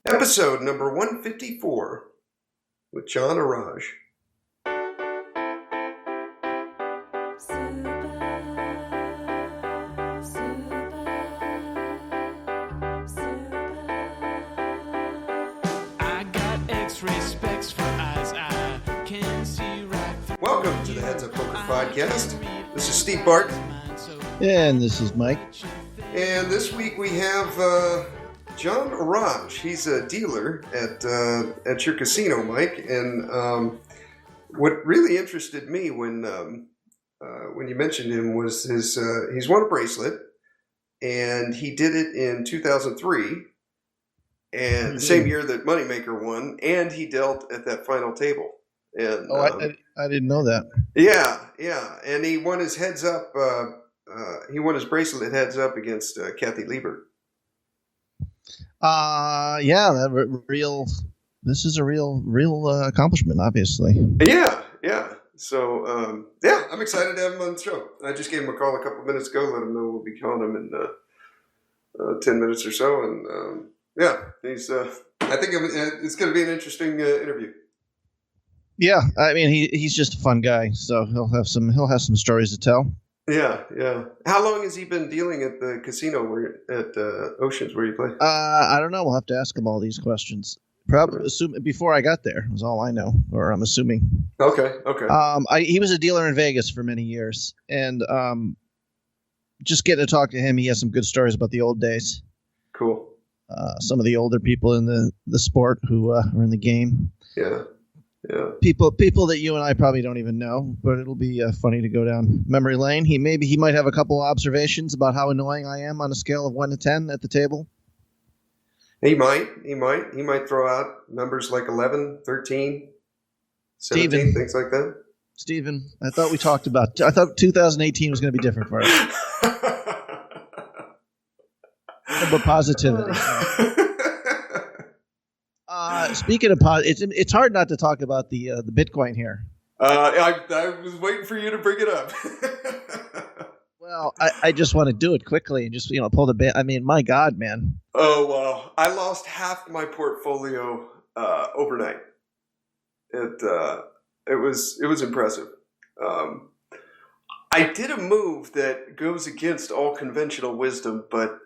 Episode number 154 with John Arrage. Welcome to the Heads Up Poker Podcast. This is Steve Barton. And this is Mike. And this week we have John Arrage. He's a dealer at your casino, Mike. And what really interested me when you mentioned him was he's won a bracelet, and he did it in 2003, and the same year that Moneymaker won, and he dealt at that final table. And I didn't know that. Yeah, and he won his heads up. He won his bracelet heads up against Kathy Liebert. This is a real accomplishment, obviously. Yeah. So, I'm excited to have him on the show. I just gave him a call a couple of minutes ago, let him know we'll be calling him in 10 minutes or so. And, he's, I think it's going to be an interesting interview. Yeah. I mean, he's just a fun guy, so he'll have some stories to tell. Yeah. How long has he been dealing at the casino at Oceans where you play? I don't know. We'll have to ask him all these questions. Probably before I got there was all I know, or I'm assuming. Okay. He was a dealer in Vegas for many years, and just getting to talk to him, he has some good stories about the old days. Cool. Some of the older people in the sport who are in the game. Yeah. People that you and I probably don't even know, but it'll be funny to go down memory lane. He might have a couple of observations about how annoying I am on a scale of 1 to 10 at the table. He might throw out numbers like 11, 13, 17, Steven, things like that. Steven, I thought 2018 was going to be different for us. But positivity. Speaking of it's hard not to talk about the Bitcoin here. I was waiting for you to bring it up. Well, I just want to do it quickly and just pull the bit. I mean, my God, man. Oh wow! I lost half my portfolio overnight. It was impressive. I did a move that goes against all conventional wisdom, but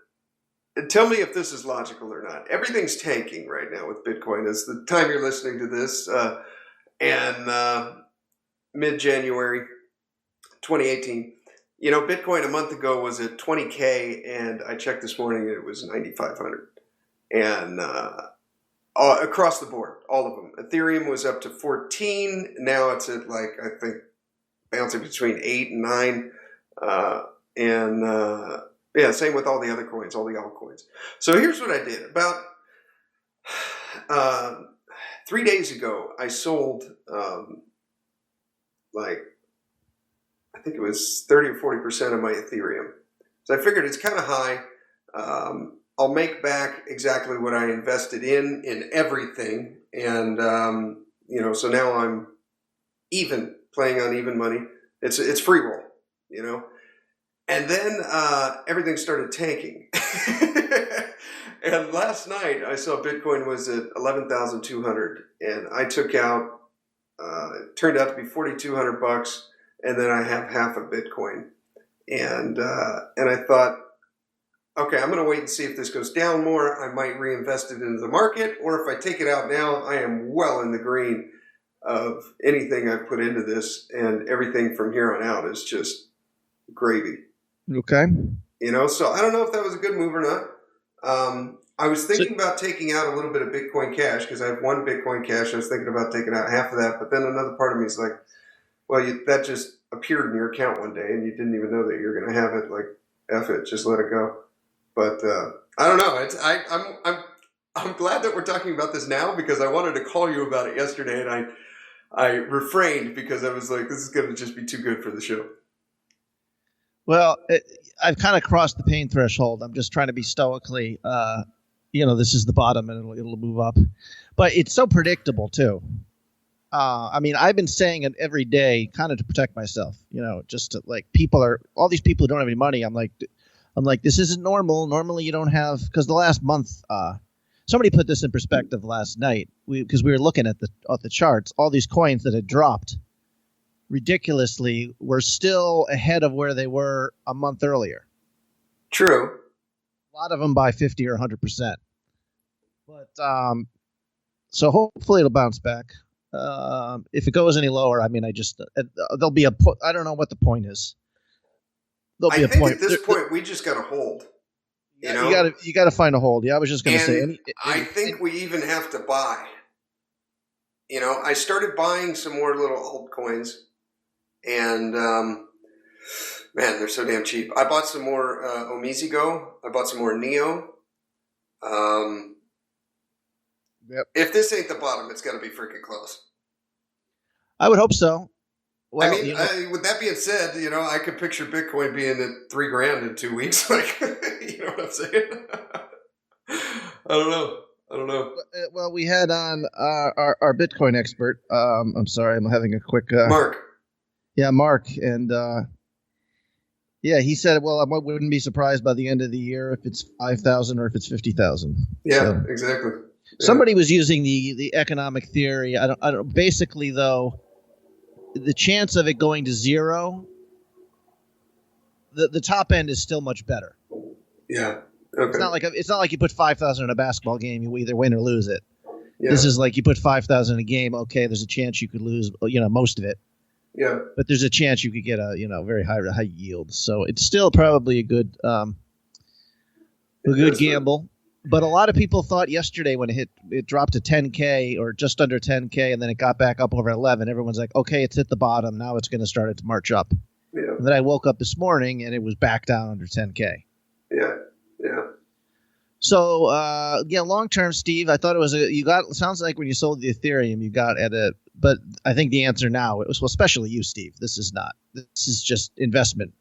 tell me if this is logical or not. Everything's tanking right now with Bitcoin. It's the time you're listening to this, and mid-January 2018. Bitcoin a month ago was at 20K, and I checked this morning and it was 9,500. And across the board, all of them. Ethereum was up to 14. Now it's at I think bouncing between 8 and 9. Same with all the other coins, all the altcoins. So here's what I did. About 3 days ago, I sold I think it was 30 or 40% of my Ethereum. So I figured it's kind of high. I'll make back exactly what I invested in everything. And, so now I'm playing on even money. It's free roll, And then everything started tanking. And last night I saw Bitcoin was at 11,200, and I took out, it turned out to be $4,200, and then I have half a Bitcoin. And I thought, okay, I'm going to wait and see if this goes down more. I might reinvest it into the market, or if I take it out now, I am well in the green of anything I've put into this, and everything from here on out is just gravy. Okay. So I don't know if that was a good move or not. I was thinking about taking out a little bit of Bitcoin Cash because I have one Bitcoin Cash. I was thinking about taking out half of that, but then another part of me is like, well, that just appeared in your account one day and you didn't even know that you're going to have it. Like, F it, just let it go. But I don't know. I'm glad that we're talking about this now because I wanted to call you about it yesterday, and I refrained because I was like, this is going to just be too good for the show. Well, I've kind of crossed the pain threshold. I'm just trying to be stoically, this is the bottom and it'll move up. But it's so predictable, too. I've been saying it every day kind of to protect myself, just to, all these people who don't have any money. I'm like, this isn't normal. Normally you don't have, because the last month, somebody put this in perspective last night because we were looking at the charts. All these coins that had dropped ridiculously were still ahead of where they were a month earlier. True. A lot of them by 50 or 100%. But so hopefully it'll bounce back. If it goes any lower, I mean, there'll be I don't know what the point is. There'll be a point. At this point, we just got to hold. You got to find a hold. Yeah, I was just going to say. I think we even have to buy. I started buying some more little altcoins, and man, they're so damn cheap. I bought some more Omizigo. I bought some more Neo. Yep. If this ain't the bottom, it's got to be freaking close. I would hope so. Well, I mean, with that being said, I could picture Bitcoin being at $3,000 in 2 weeks. Like, you know what I'm saying? I don't know. Well, we had on our Bitcoin expert. I'm sorry, I'm having a quick Mark. Yeah, Mark, and he said, well, I wouldn't be surprised by the end of the year if it's 5,000 or if it's 50,000. Yeah, so, exactly. Yeah. Somebody was using the economic theory. I don't. Basically, though, the chance of it going to zero, the top end is still much better. Yeah. Okay. It's not like you put 5,000 in a basketball game. You either win or lose it. Yeah. This is like you put 5,000 in a game. Okay, there's a chance you could lose. Most of it. Yeah. But there's a chance you could get a very high yield. So it's still probably a good gamble. But a lot of people thought yesterday when it dropped to 10K or just under 10K, and then it got back up over 11. Everyone's like, okay, it's hit the bottom. Now it's going to start to march up. Yeah. And then I woke up this morning and it was back down under 10K. Yeah. So long term, Steve, I thought it was sounds like when you sold the Ethereum, you got at it. But I think the answer now it was, well, especially you, Steve. This is not. This is just investment,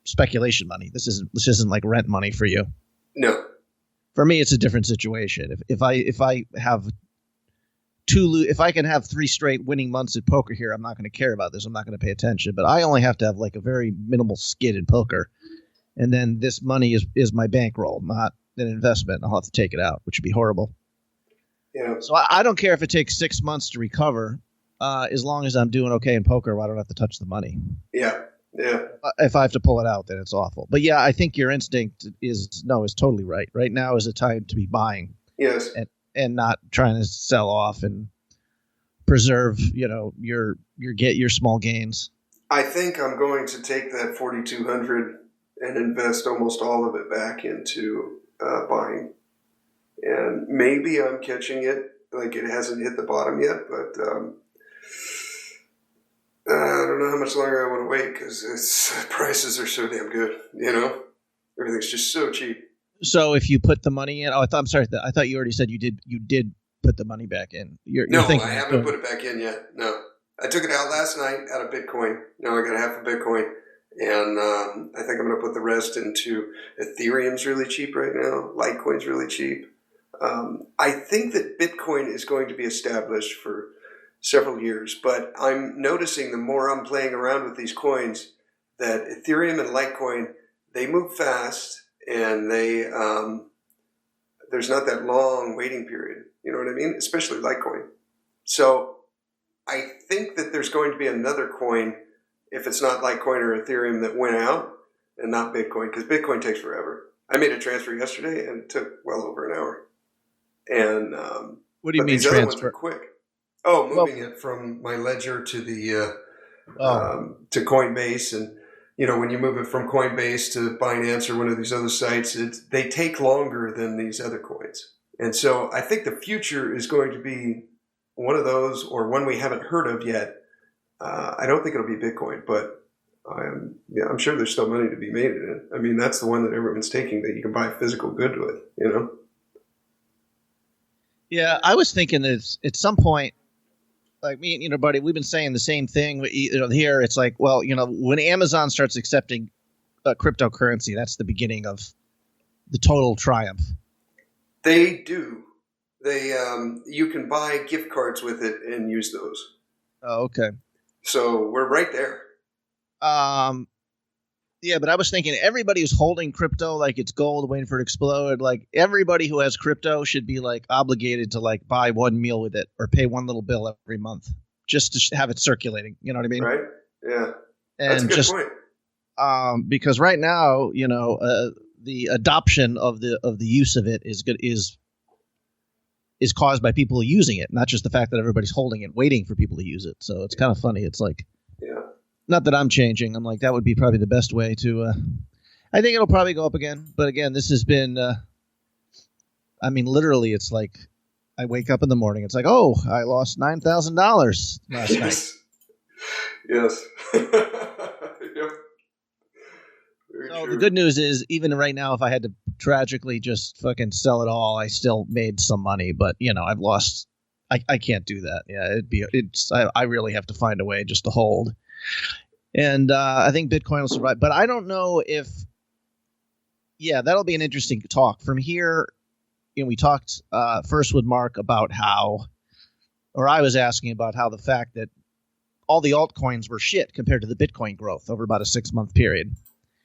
speculation money. This isn't like rent money for you. No. For me, it's a different situation. If I can have 3 straight winning months at poker here, I'm not going to care about this. I'm not going to pay attention. But I only have to have like a very minimal skid in poker, and then this money is my bankroll, not an investment. I'll have to take it out, which would be horrible. Yeah. So I don't care if it takes 6 months to recover, as long as I'm doing okay in poker. I don't have to touch the money. Yeah. Yeah. If I have to pull it out, then it's awful. But yeah, I think your instinct is totally right. Right now is the time to be buying. Yes. And not trying to sell off and preserve, your small gains. I think I'm going to take that 4,200 and invest almost all of it back into buying. And maybe I'm catching it, like it hasn't hit the bottom yet, but I don't know how much longer I want to wait because prices are so damn good. Everything's just so cheap. So if you put the money in, I thought you already said you did put the money back in. No, I haven't put it back in yet. No, I took it out last night out of Bitcoin. Now I got half a Bitcoin, and I think I'm going to put the rest into Ethereum's really cheap right now. Litecoin's really cheap. I think that Bitcoin is going to be established for several years, but I'm noticing the more I'm playing around with these coins that Ethereum and Litecoin, they move fast and they there's not that long waiting period. You know what I mean? Especially Litecoin. So I think that there's going to be another coin, if it's not Litecoin or Ethereum, that went out and not Bitcoin, because Bitcoin takes forever. I made a transfer yesterday and it took well over an hour. And what do you mean these transfer? Other ones are quick. Oh, moving it from my ledger to the to Coinbase, and when you move it from Coinbase to Binance or one of these other sites, they take longer than these other coins. And so I think the future is going to be one of those, or one we haven't heard of yet. I don't think it'll be Bitcoin, but I'm sure there's still money to be made in it. I mean, that's the one that everyone's taking that you can buy physical good with. Yeah, I was thinking that at some point, like me and buddy, we've been saying the same thing. Here it's like, well, when Amazon starts accepting cryptocurrency, that's the beginning of the total triumph. They do. You can buy gift cards with it and use those. Oh, okay. So we're right there. Yeah, but I was thinking everybody who's holding crypto like it's gold waiting for it to explode, like everybody who has crypto should be like obligated to like buy one meal with it or pay one little bill every month just to have it circulating. You know what I mean? Right? Yeah. And That's a good point. Because right now, the adoption of the use of it is caused by people using it, not just the fact that everybody's holding it, waiting for people to use it. So it's kind of funny. It's like, not that I'm changing. I'm like, that would be probably the best way to. I think it'll probably go up again. But again, this has been. Literally, it's like I wake up in the morning. It's like, oh, I lost $9,000 last night. Yes. Yep. So the good news is, even right now, if I had to tragically just fucking sell it all, I still made some money. But I've lost. I can't do that. Yeah, I really have to find a way just to hold. And I think Bitcoin will survive. But I don't know if. Yeah, that'll be an interesting talk. From here, we talked first with Mark about I was asking about how the fact that all the altcoins were shit compared to the Bitcoin growth over about a 6-month period.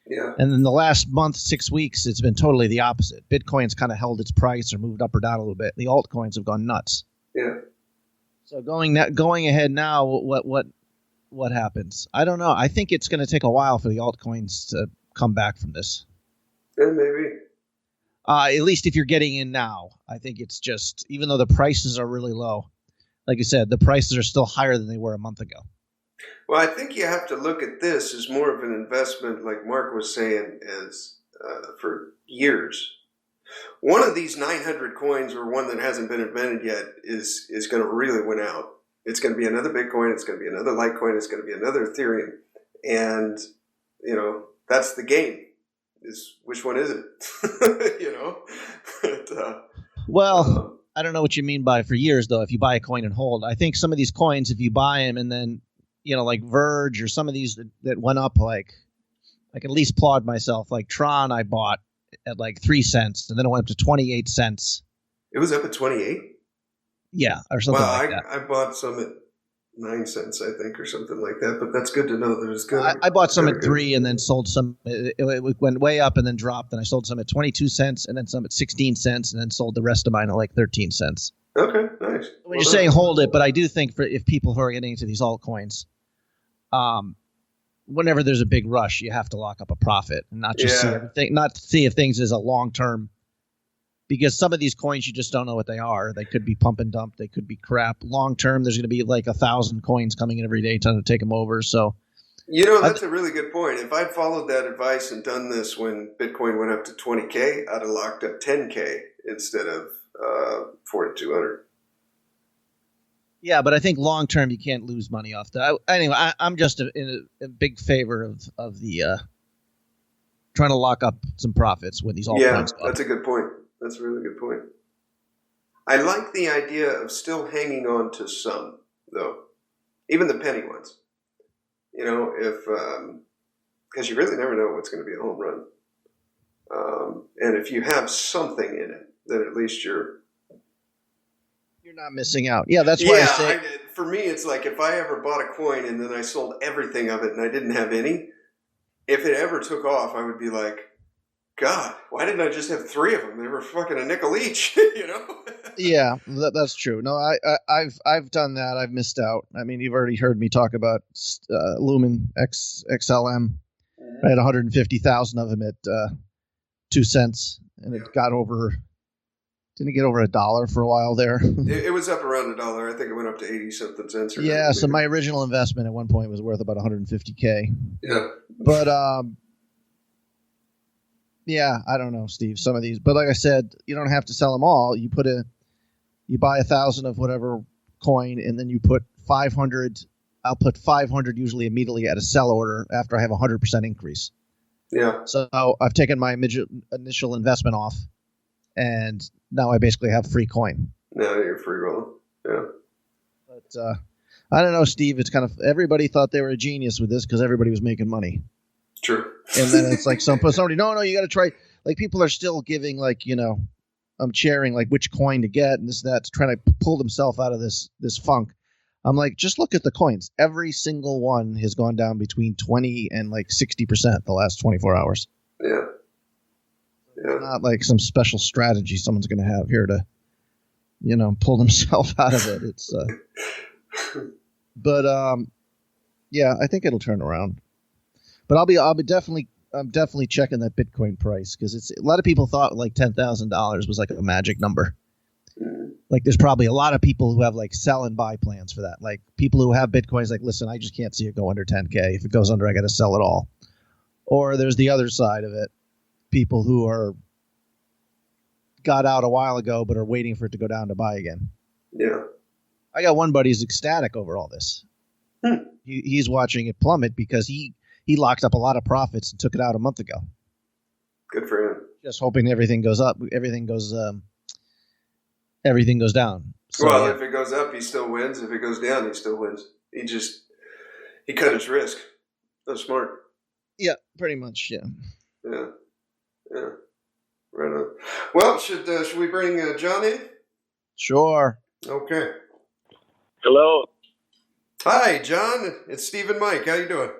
Yeah. And then the last month, 6 weeks, it's been totally the opposite. Bitcoin's kind of held its price or moved up or down a little bit. The altcoins have gone nuts. Yeah. So going ahead now, what happens? I don't know. I think it's going to take a while for the altcoins to come back from this. Yeah, maybe. At least if you're getting in now. I think it's just, even though the prices are really low, like you said, the prices are still higher than they were a month ago. Well, I think you have to look at this as more of an investment, like Mark was saying, as for years. One of these 900 coins, or one that hasn't been invented yet, is going to really win out. It's going to be another Bitcoin. It's going to be another Litecoin. It's going to be another Ethereum. And, that's the game. Is which one is it? But, I don't know what you mean by for years, though, if you buy a coin and hold. I think some of these coins, if you buy them and then, like Verge or some of these that went up, like I can at least applaud myself. Like Tron, I bought at like 3 cents, and then it went up to 28 cents. It was up at 28? Yeah, or something like that. I bought some at 9 cents, I think, or something like that. But that's good to know that it's good. I bought some at 3 and then sold some. It went way up and then dropped. And I sold some at 22 cents and then some at 16 cents and then sold the rest of mine at like 13 cents. Okay, nice. When you're saying hold it, but I do think if people who are getting into these altcoins, whenever there's a big rush, you have to lock up a profit and not just see everything, not see if things is a long term. Because some of these coins, you just don't know what they are. They could be pump and dump. They could be crap. Long term, there's going to be like 1,000 coins coming in every day trying to take them over. So, that's a really good point. If I'd followed that advice and done this when Bitcoin went up to 20K, I'd have locked up 10K instead of 4,200. Yeah, but I think long term, you can't lose money off that. Anyway, I'm just in a big favor of the trying to lock up some profits when these altcoins go up. That's a good point. That's a really good point. I like the idea of still hanging on to some, though, even the penny ones. Because you really never know what's going to be a home run. And if you have something in it, then at least you're not missing out. Yeah, that's why I say. For me, it's like if I ever bought a coin and then I sold everything of it and I didn't have any, if it ever took off, I would be like, God, why didn't I just have 3 of them? They were fucking a nickel each, Yeah, that's true. No, I've done that. I've missed out. I mean, you've already heard me talk about Lumen XLM. I had 150,000 of them at 2 cents, and it got over. Didn't it get over $1 for a while there? It was up around $1. I think it went up to 80-something cents. Yeah, so my original investment at one point was worth about 150K. Yeah, but yeah, I don't know, Steve. Some of these, but like I said, you don't have to sell them all. You buy 1,000 of whatever coin, and then you put 500. I'll put 500 usually immediately at a sell order after I have 100% increase. Yeah. So I've taken my initial investment off, and now I basically have free coin. Now you're free rolling. Yeah. But I don't know, Steve. It's kind of everybody thought they were a genius with this because everybody was making money. True. And then it's like somebody, no, you got to try. Like people are still giving I'm sharing like which coin to get and this, that, to try to pull themselves out of this funk. I'm like, just look at the coins. Every single one has gone down between 20 and like 60% the last 24 hours. Yeah. It's not like some special strategy someone's going to have here to, pull themselves out of it. It's, yeah, I think it'll turn around. But I'm definitely checking that Bitcoin price, because a lot of people thought like $10,000 was like a magic number. Like there's probably a lot of people who have like sell and buy plans for that. Like people who have Bitcoins, like, listen, I just can't see it go under 10K. If it goes under, I got to sell it all. Or there's the other side of it. People who got out a while ago, but are waiting for it to go down to buy again. Yeah. I got one buddy who's ecstatic over all this. He's watching it plummet because he locked up a lot of profits and took it out a month ago. Good for him. Just hoping everything goes up. Everything goes down. So, well, if it goes up, he still wins. If it goes down, he still wins. He cut his risk. That's smart. Yeah, pretty much. Yeah. Yeah. Yeah. Right on. Well, should we bring John in? Sure. Okay. Hello. Hi, John. It's Steve and Mike. How you doing?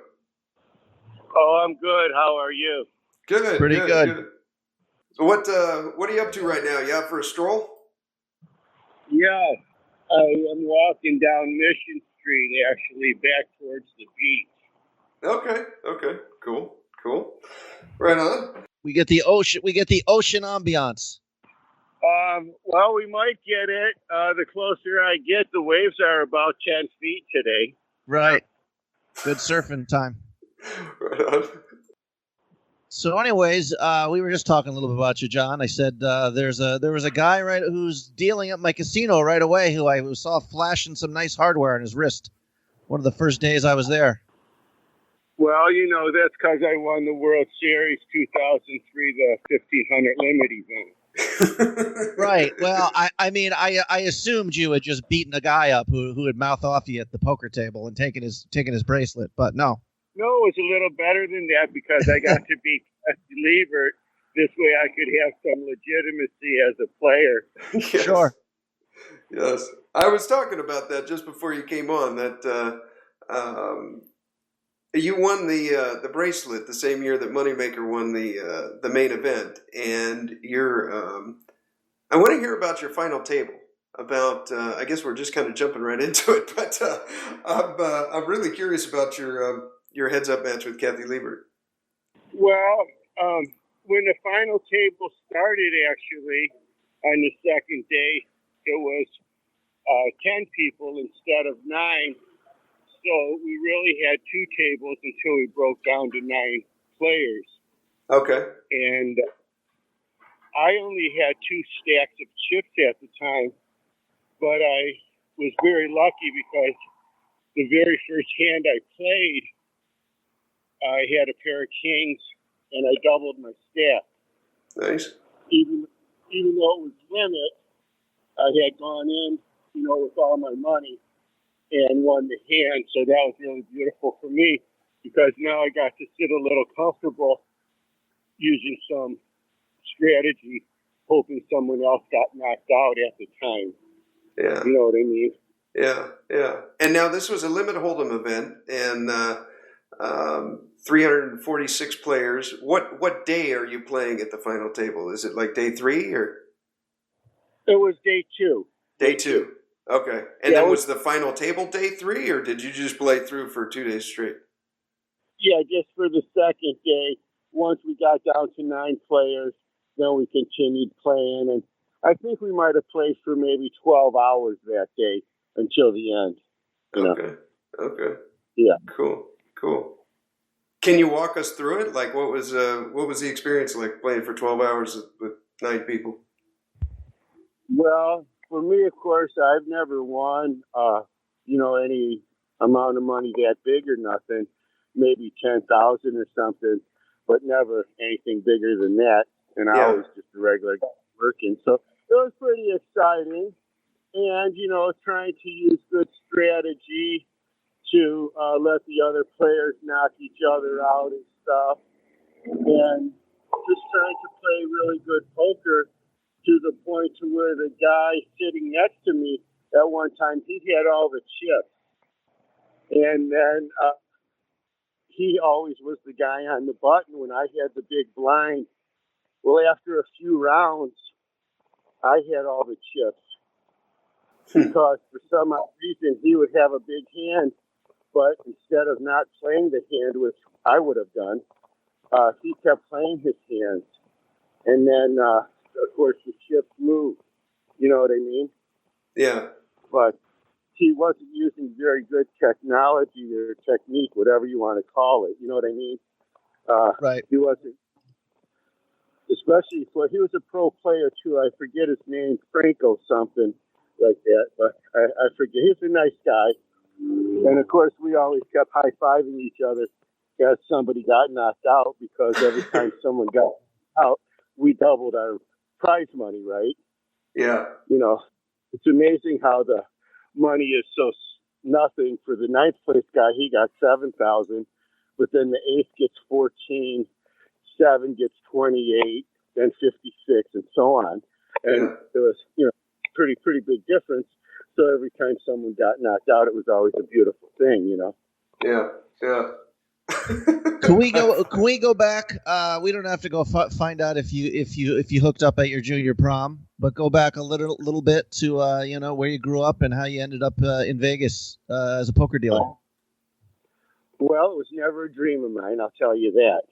Oh, I'm good. How are you? Good. Pretty good. So what are you up to right now? You out for a stroll? Yeah, I am walking down Mission Street, actually, back towards the beach. Okay. Cool. Right on. We get the ocean ambiance. Well, we might get it. The closer I get, the waves are about 10 feet today. Right. Good surfing time. Right on. So, anyways, we were just talking a little bit about you, John. I said there was a guy who's dealing at my casino right away who I saw flashing some nice hardware on his wrist. One of the first days I was there. Well, that's because I won the World Series 2003, the 1500 limit event. Right. Well, I assumed you had just beaten a guy up who had mouthed off you at the poker table and taken his bracelet, but no. No, it was a little better than that because I got to beat Kathy Liebert. This way I could have some legitimacy as a player. Yes. Sure. Yes. I was talking about that just before you came on, that you won the bracelet the same year that Moneymaker won the main event. And I want to hear about your final table. About I guess we're just kind of jumping right into it, but I'm really curious about your heads-up match with Kathy Liebert. Well, when the final table started, actually, on the second day, it was 10 people instead of 9. So we really had 2 tables until we broke down to 9 players. Okay. And I only had 2 stacks of chips at the time, but I was very lucky because the very first hand I played, I had a pair of kings, and I doubled my stack. Nice. Even though it was limit, I had gone in, with all my money and won the hand. So that was really beautiful for me because now I got to sit a little comfortable using some strategy, hoping someone else got knocked out at the time. Yeah. You know what I mean? Yeah. And now this was a limit hold'em event, and 346 players. What day are you playing at the final table? Is it like day 3 or? It was day 2. Day 2. Okay. And then was the final table day 3, or did you just play through for 2 days straight? Yeah, just for the second day. Once we got down to 9 players, then we continued playing, and I think we might have played for maybe 12 hours that day until the end. Okay. Yeah. Cool. Can you walk us through it? Like, what was the experience like playing for 12 hours with 9 people? Well, for me, of course, I've never won, any amount of money that big or nothing. Maybe 10,000 or something, but never anything bigger than that. And I was just a regular guy working, so it was pretty exciting. And trying to use good strategy to let the other players knock each other out and stuff, and just trying to play really good poker to the point to where the guy sitting next to me at one time he had all the chips, and then he always was the guy on the button when I had the big blind. Well, after a few rounds, I had all the chips because for some odd reason he would have a big hand, but instead of not playing the hand, which I would have done, he kept playing his hands. And then, of course, the chips moved. You know what I mean? Yeah. But he wasn't using very good technology or technique, whatever you want to call it. You know what I mean? Right. He wasn't, especially for, he was a pro player too. I forget his name, Franco something like that. But I forget. He's a nice guy. And of course, we always kept high-fiving each other as somebody got knocked out, because every time someone got out, we doubled our prize money, right? Yeah. You know, it's amazing how the money is so nothing. For the ninth place guy, he got 7,000, but then the eighth gets 14, 7 gets 28, then 56, and so on. And there was, pretty big difference. So every time someone got knocked out, it was always a beautiful thing, Yeah, yeah. Can we go back? We don't have to go find out if you hooked up at your junior prom, but go back a little bit to where you grew up and how you ended up in Vegas as a poker dealer. Well, it was never a dream of mine, I'll tell you that.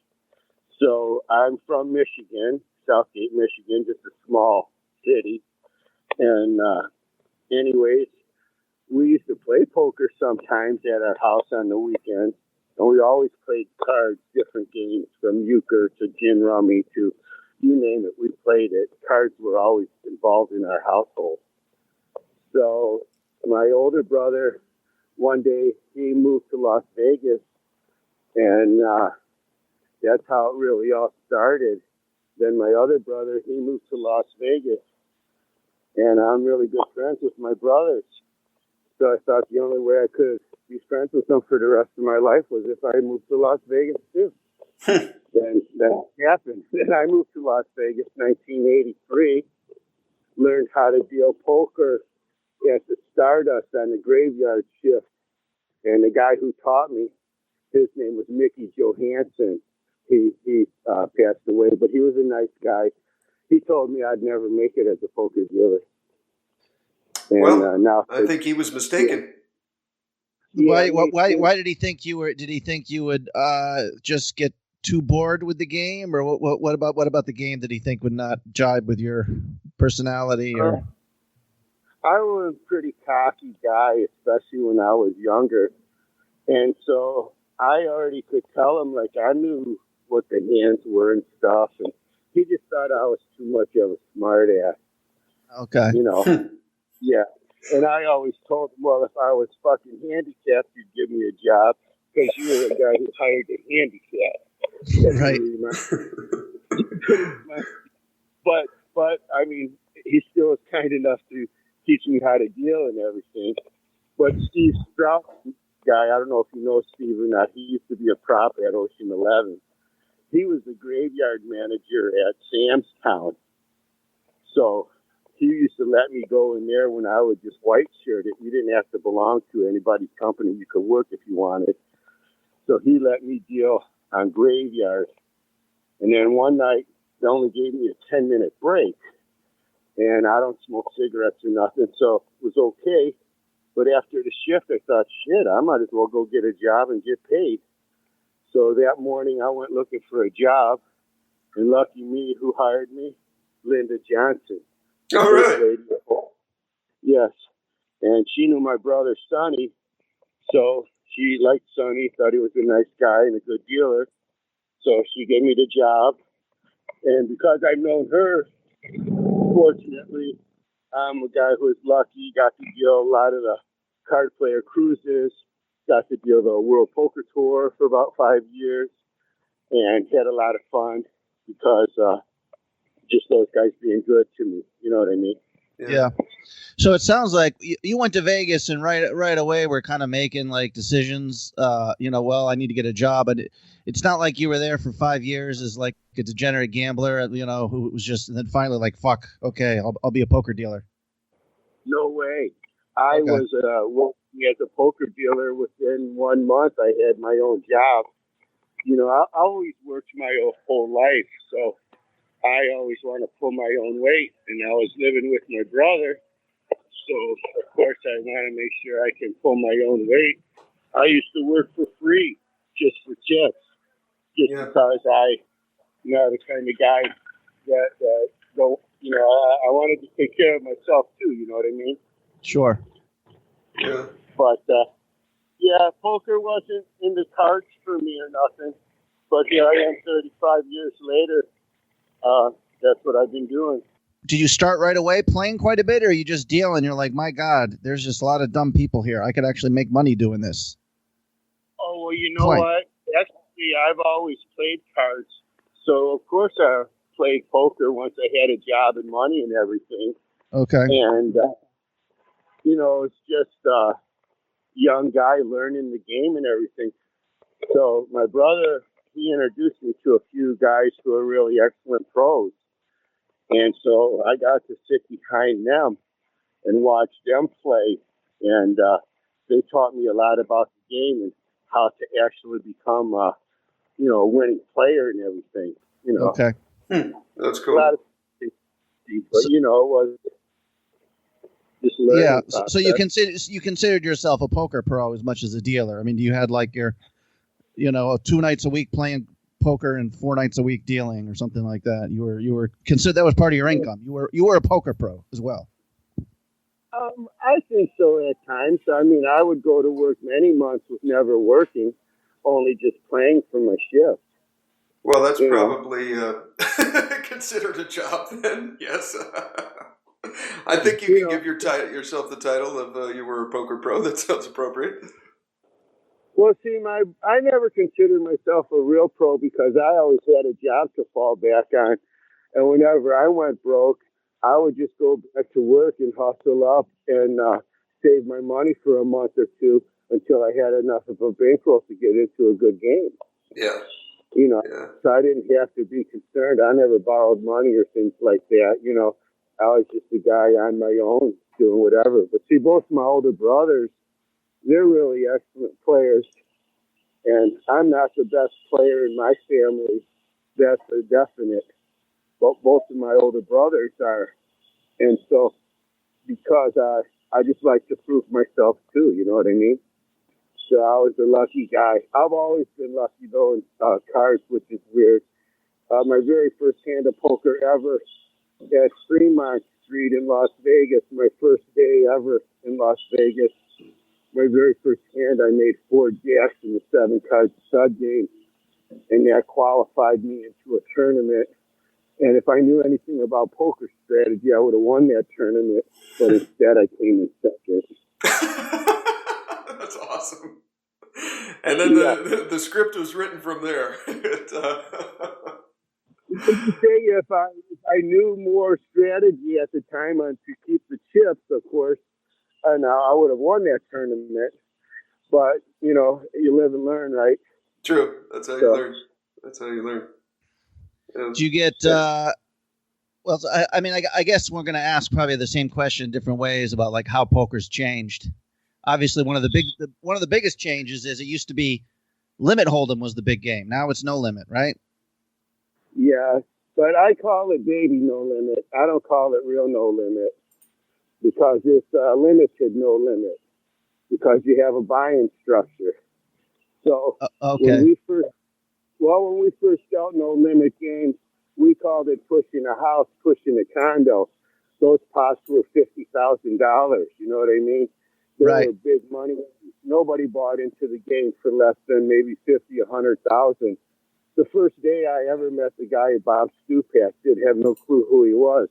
So I'm from Michigan, Southgate, Michigan, just a small city, and anyways, we used to play poker sometimes at our house on the weekends. And we always played cards, different games, from euchre to gin rummy to you name it, we played it. Cards were always involved in our household. So my older brother, one day, he moved to Las Vegas, and that's how it really all started. Then my other brother, he moved to Las Vegas, and I'm really good friends with my brothers. So I thought the only way I could be friends with them for the rest of my life was if I moved to Las Vegas too. Then that happened. Then I moved to Las Vegas 1983, learned how to deal poker at the Stardust on the graveyard shift. And the guy who taught me, his name was Mickey Johansson. He passed away, but he was a nice guy. He told me I'd never make it as a poker dealer. And now I think he was mistaken. Yeah, why did he think you were? Did he think you would just get too bored with the game, or what about the game that he think would not jibe with your personality? Or I was a pretty cocky guy, especially when I was younger, and so I already could tell him, like, I knew what the hands were and stuff, and he just thought I was too much of a smart ass. Okay. Yeah. And I always told him, well, if I was fucking handicapped, you'd give me a job because you were the guy who hired the handicap. Right. But I mean, he still was kind enough to teach me how to deal and everything. But Steve Strauss guy, I don't know if you know Steve or not, he used to be a prop at Ocean 11. He was the graveyard manager at Sam's Town. So he used to let me go in there when I would just white shirt it. You didn't have to belong to anybody's company. You could work if you wanted. So he let me deal on graveyard. And then one night, they only gave me a 10-minute break. And I don't smoke cigarettes or nothing, so it was okay. But after the shift, I thought, shit, I might as well go get a job and get paid. So that morning, I went looking for a job. And lucky me, who hired me? Linda Johnson. All right. Yes. And she knew my brother, Sonny. So she liked Sonny, thought he was a nice guy and a good dealer. So she gave me the job. And because I've known her, fortunately, I'm a guy who was lucky, got to deal a lot of the card player cruises, got to deal the World Poker Tour for about 5 years, and had a lot of fun because just those guys being good to me. You know what I mean? Yeah. So it sounds like you went to Vegas and right away we're kind of making like decisions. Well, I need to get a job, but it's not like you were there for 5 years as like a degenerate gambler, who was just and then finally like, fuck, okay, I'll be a poker dealer. No way. I Okay. was working as a poker dealer. Within 1 month, I had my own job. You know, I always worked my whole life, so I always want to pull my own weight. And I was living with my brother, so of course I want to make sure I can pull my own weight. I used to work for free just for chips, just Yeah. because I'm not the kind of guy that don't, you know, I wanted to take care of myself too, you know what I mean? Sure. Yeah. But, yeah, poker wasn't in the cards for me or nothing. But here I am 35 years later. That's what I've been doing. Did you start right away playing quite a bit, or you just deal and you're like, my God, there's just a lot of dumb people here. I could actually make money doing this. Oh, well, you know Play. what? Actually, I've always played cards. So, of course, I played poker once I had a job and money and everything. Okay. And, you know, it's just a young guy learning the game and everything. So my brother, he introduced me to a few guys who are really excellent pros. And so I got to sit behind them and watch them play. And they taught me a lot about the game and how to actually become, you know, a winning player and everything. You know, Okay. That's a cool. lot of things, but you know, it was just learning. Yeah. process. So you considered yourself a poker pro as much as a dealer. I mean, you had like your, you know, 2 nights a week playing poker and 4 nights a week dealing or something like that. You were considered, that was part of your income. You were a poker pro as well. I think so at times. I mean, I would go to work many months with never working, only just playing for my shift. Well, that's You know. probably considered a job then. Yes. I think you can give yourself the title of you were a poker pro. That sounds appropriate. Well, see, I never considered myself a real pro because I always had a job to fall back on. And whenever I went broke, I would just go back to work and hustle up and save my money for a month or two until I had enough of a bankroll to get into a good game. Yeah. You know, Yeah. so I didn't have to be concerned. I never borrowed money or things like that. You know, I was just a guy on my own doing whatever. But see, both my older brothers, they're really excellent players. And I'm not the best player in my family. That's a definite. But both of my older brothers are. And so, because I just like to prove myself too, you know what I mean? So I was a lucky guy. I've always been lucky though in cards, which is weird. My very first hand of poker ever at Fremont Street in Las Vegas, my first day ever in Las Vegas. My very first hand, I made 4 jacks in the 7-card stud game, and that qualified me into a tournament. And if I knew anything about poker strategy, I would have won that tournament, but instead I came in second. That's awesome. And then the script was written from there. If I knew more strategy at the time on to keep the chips, of course, and I would have won that tournament. But, you know, you live and learn, right? True. That's how you learn. That's how you learn. Yeah. Do you get, well, I mean, I guess we're going to ask probably the same question in different ways about like how poker's changed. Obviously, one of the biggest changes is it used to be limit hold'em was the big game. Now it's no limit, right? Yeah, but I call it baby no limit. I don't call it real no limit because it's limited no limit because you have a buy-in structure. So Okay. when we first dealt no limit games, we called it pushing a house, pushing a condo. Those pots were $50,000. You know what I mean? They Right. were big money. Nobody bought into the game for less than maybe 50, 100,000. The first day I ever met the guy at Bob Stupak, didn't have no clue who he was.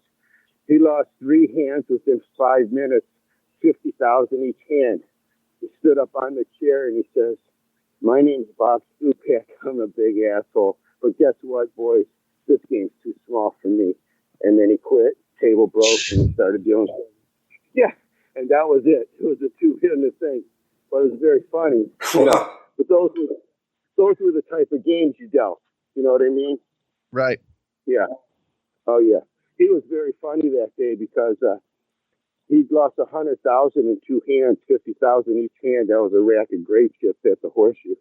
He lost 3 hands within 5 minutes, 50,000 each hand. He stood up on the chair and he says, "My name's Bob Stupak. I'm a big asshole. But guess what, boys? This game's too small for me." And then he quit, table broke, and he started dealing. Yeah, and that was it. It was a 2-hit in the thing. But it was very funny. You know? But those were the type of games you dealt. You know what I mean? Right. Yeah. Oh, yeah. He was very funny that day because He'd lost 100,000 in two hands, 50,000 each hand. That was a rack of grape chips at the Horseshoe.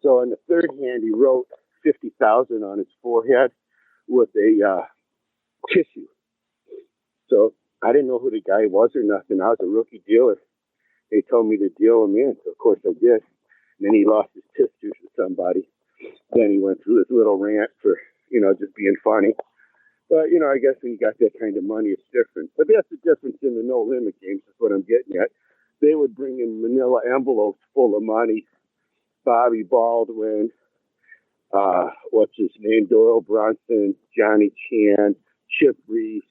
So in the third hand, he wrote 50,000 on his forehead with a tissue. So I didn't know who the guy was or nothing. I was a rookie dealer. They told me to deal him in. So of course I did. And then he lost his tissue to somebody. Then he went through his little rant for, just being funny. But, I guess when you got that kind of money, it's different. But that's the difference in the no-limit games is what I'm getting at. They would bring in manila envelopes full of money. Bobby Baldwin, what's his name, Doyle Brunson, Johnny Chan, Chip Reese,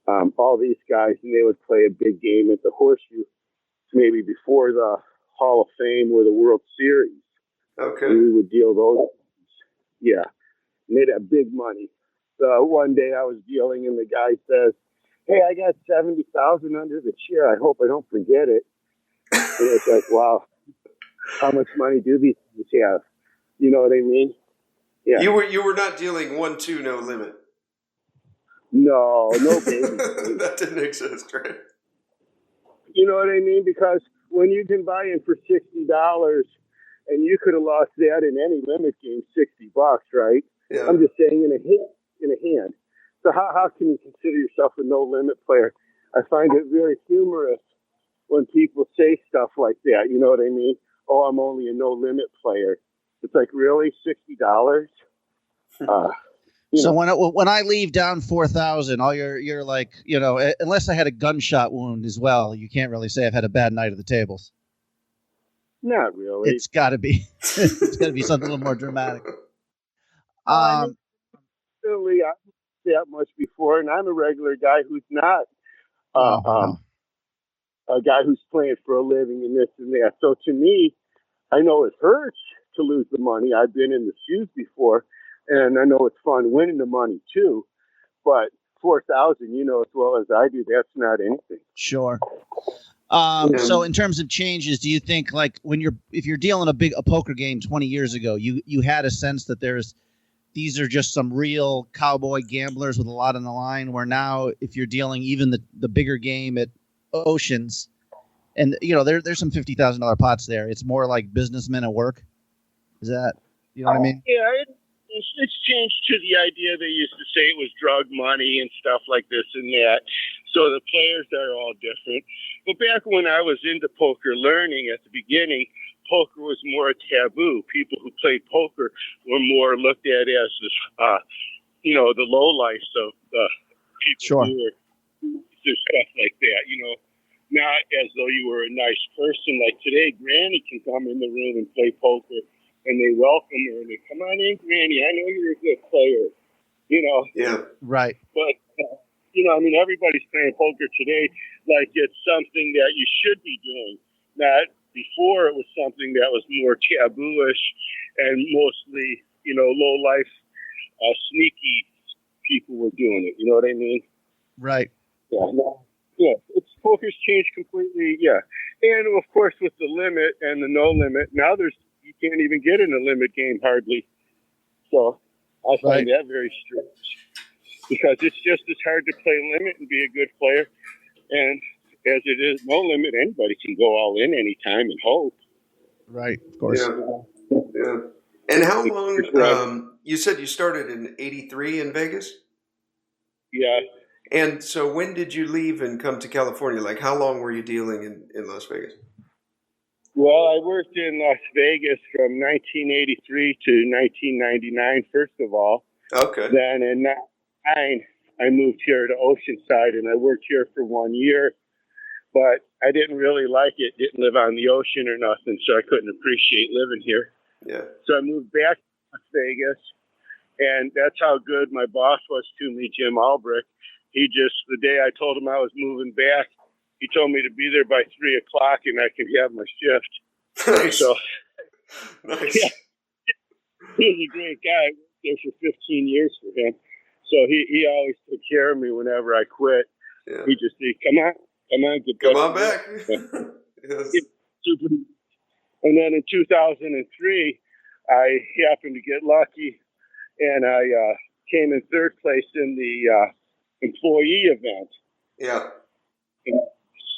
all these guys, and they would play a big game at the Horseshoe, maybe before the Hall of Fame or the World Series. Okay. And we would deal those. Yeah. And they'd have big money. So one day I was dealing, and the guy says, "Hey, I got 70,000 under the chair. I hope I don't forget it." And it's like, wow, how much money do these guys have? You know what I mean? Yeah. You were not dealing 1-2 no limit. No baby. That didn't exist, right? You know what I mean? Because when you can buy in for $60, and you could have lost that in any limit game, $60, right? Yeah. I'm just saying in a hand. So how can you consider yourself a no limit player? I find it very humorous when people say stuff like that. You know what I mean? Oh, I'm only a no limit player. It's like, really, $60? So when I leave down 4,000, all you're like, unless I had a gunshot wound as well, you can't really say I've had a bad night at the tables. Not really. It's got to be. It's got to be something a little more dramatic. Really, I've that much before, and I'm a regular guy who's not a guy who's playing for a living and this and that. So to me, I know it hurts to lose the money. I've been in the shoes before, and I know it's fun winning the money too. But 4,000, as well as I do, that's not anything. Sure. So in terms of changes, do you think like if you're dealing a poker game 20 years ago, you had a sense that these are just some real cowboy gamblers with a lot on the line, where now if you're dealing even the bigger game at Oceans, and there's some $50,000 pots there, it's more like businessmen at work. Is that, you know what I mean? Yeah, it's changed to the idea they used to say it was drug money and stuff like this and that. So the players are all different. But back when I was into poker learning at the beginning, poker was more a taboo. People who played poker were more looked at as this, the low life of people Sure. who were do stuff like that. Not as though you were a nice person. Like today, Granny can come in the room and play poker, and they welcome her and they come on in, Granny. I know you're a good player. Yeah. Right. But everybody's playing poker today like it's something that you should be doing. Not before it was something that was more taboo-ish and mostly, low life, sneaky people were doing it. You know what I mean? Right. Yeah. Poker's changed completely. Yeah. And of course, with the limit and the no limit, now you can't even get in a limit game hardly. So I find that very strange because it's just as hard to play limit and be a good player. And as it is no limit, anybody can go all in anytime and hope. Right. Of course. Yeah. And how long, you said you started in 83 in Vegas? Yeah. And so when did you leave and come to California? Like how long were you dealing in Las Vegas? Well, I worked in Las Vegas from 1983 to 1999, first of all. Okay. Then in 1999, I moved here to Oceanside, and I worked here for 1 year. But I didn't really like it. Didn't live on the ocean or nothing, so I couldn't appreciate living here. Yeah. So I moved back to Las Vegas, and that's how good my boss was to me, Jim Albrecht. The day I told him I was moving back, he told me to be there by 3 o'clock and I could have my shift. Nice. So, Nice. Yeah, he was a great guy. I worked there for 15 years for him. So he always took care of me whenever I quit. Yeah. He just said, come on, Come on back. Yes. And then in 2003, I happened to get lucky, and I came in third place in the employee event. Yeah. And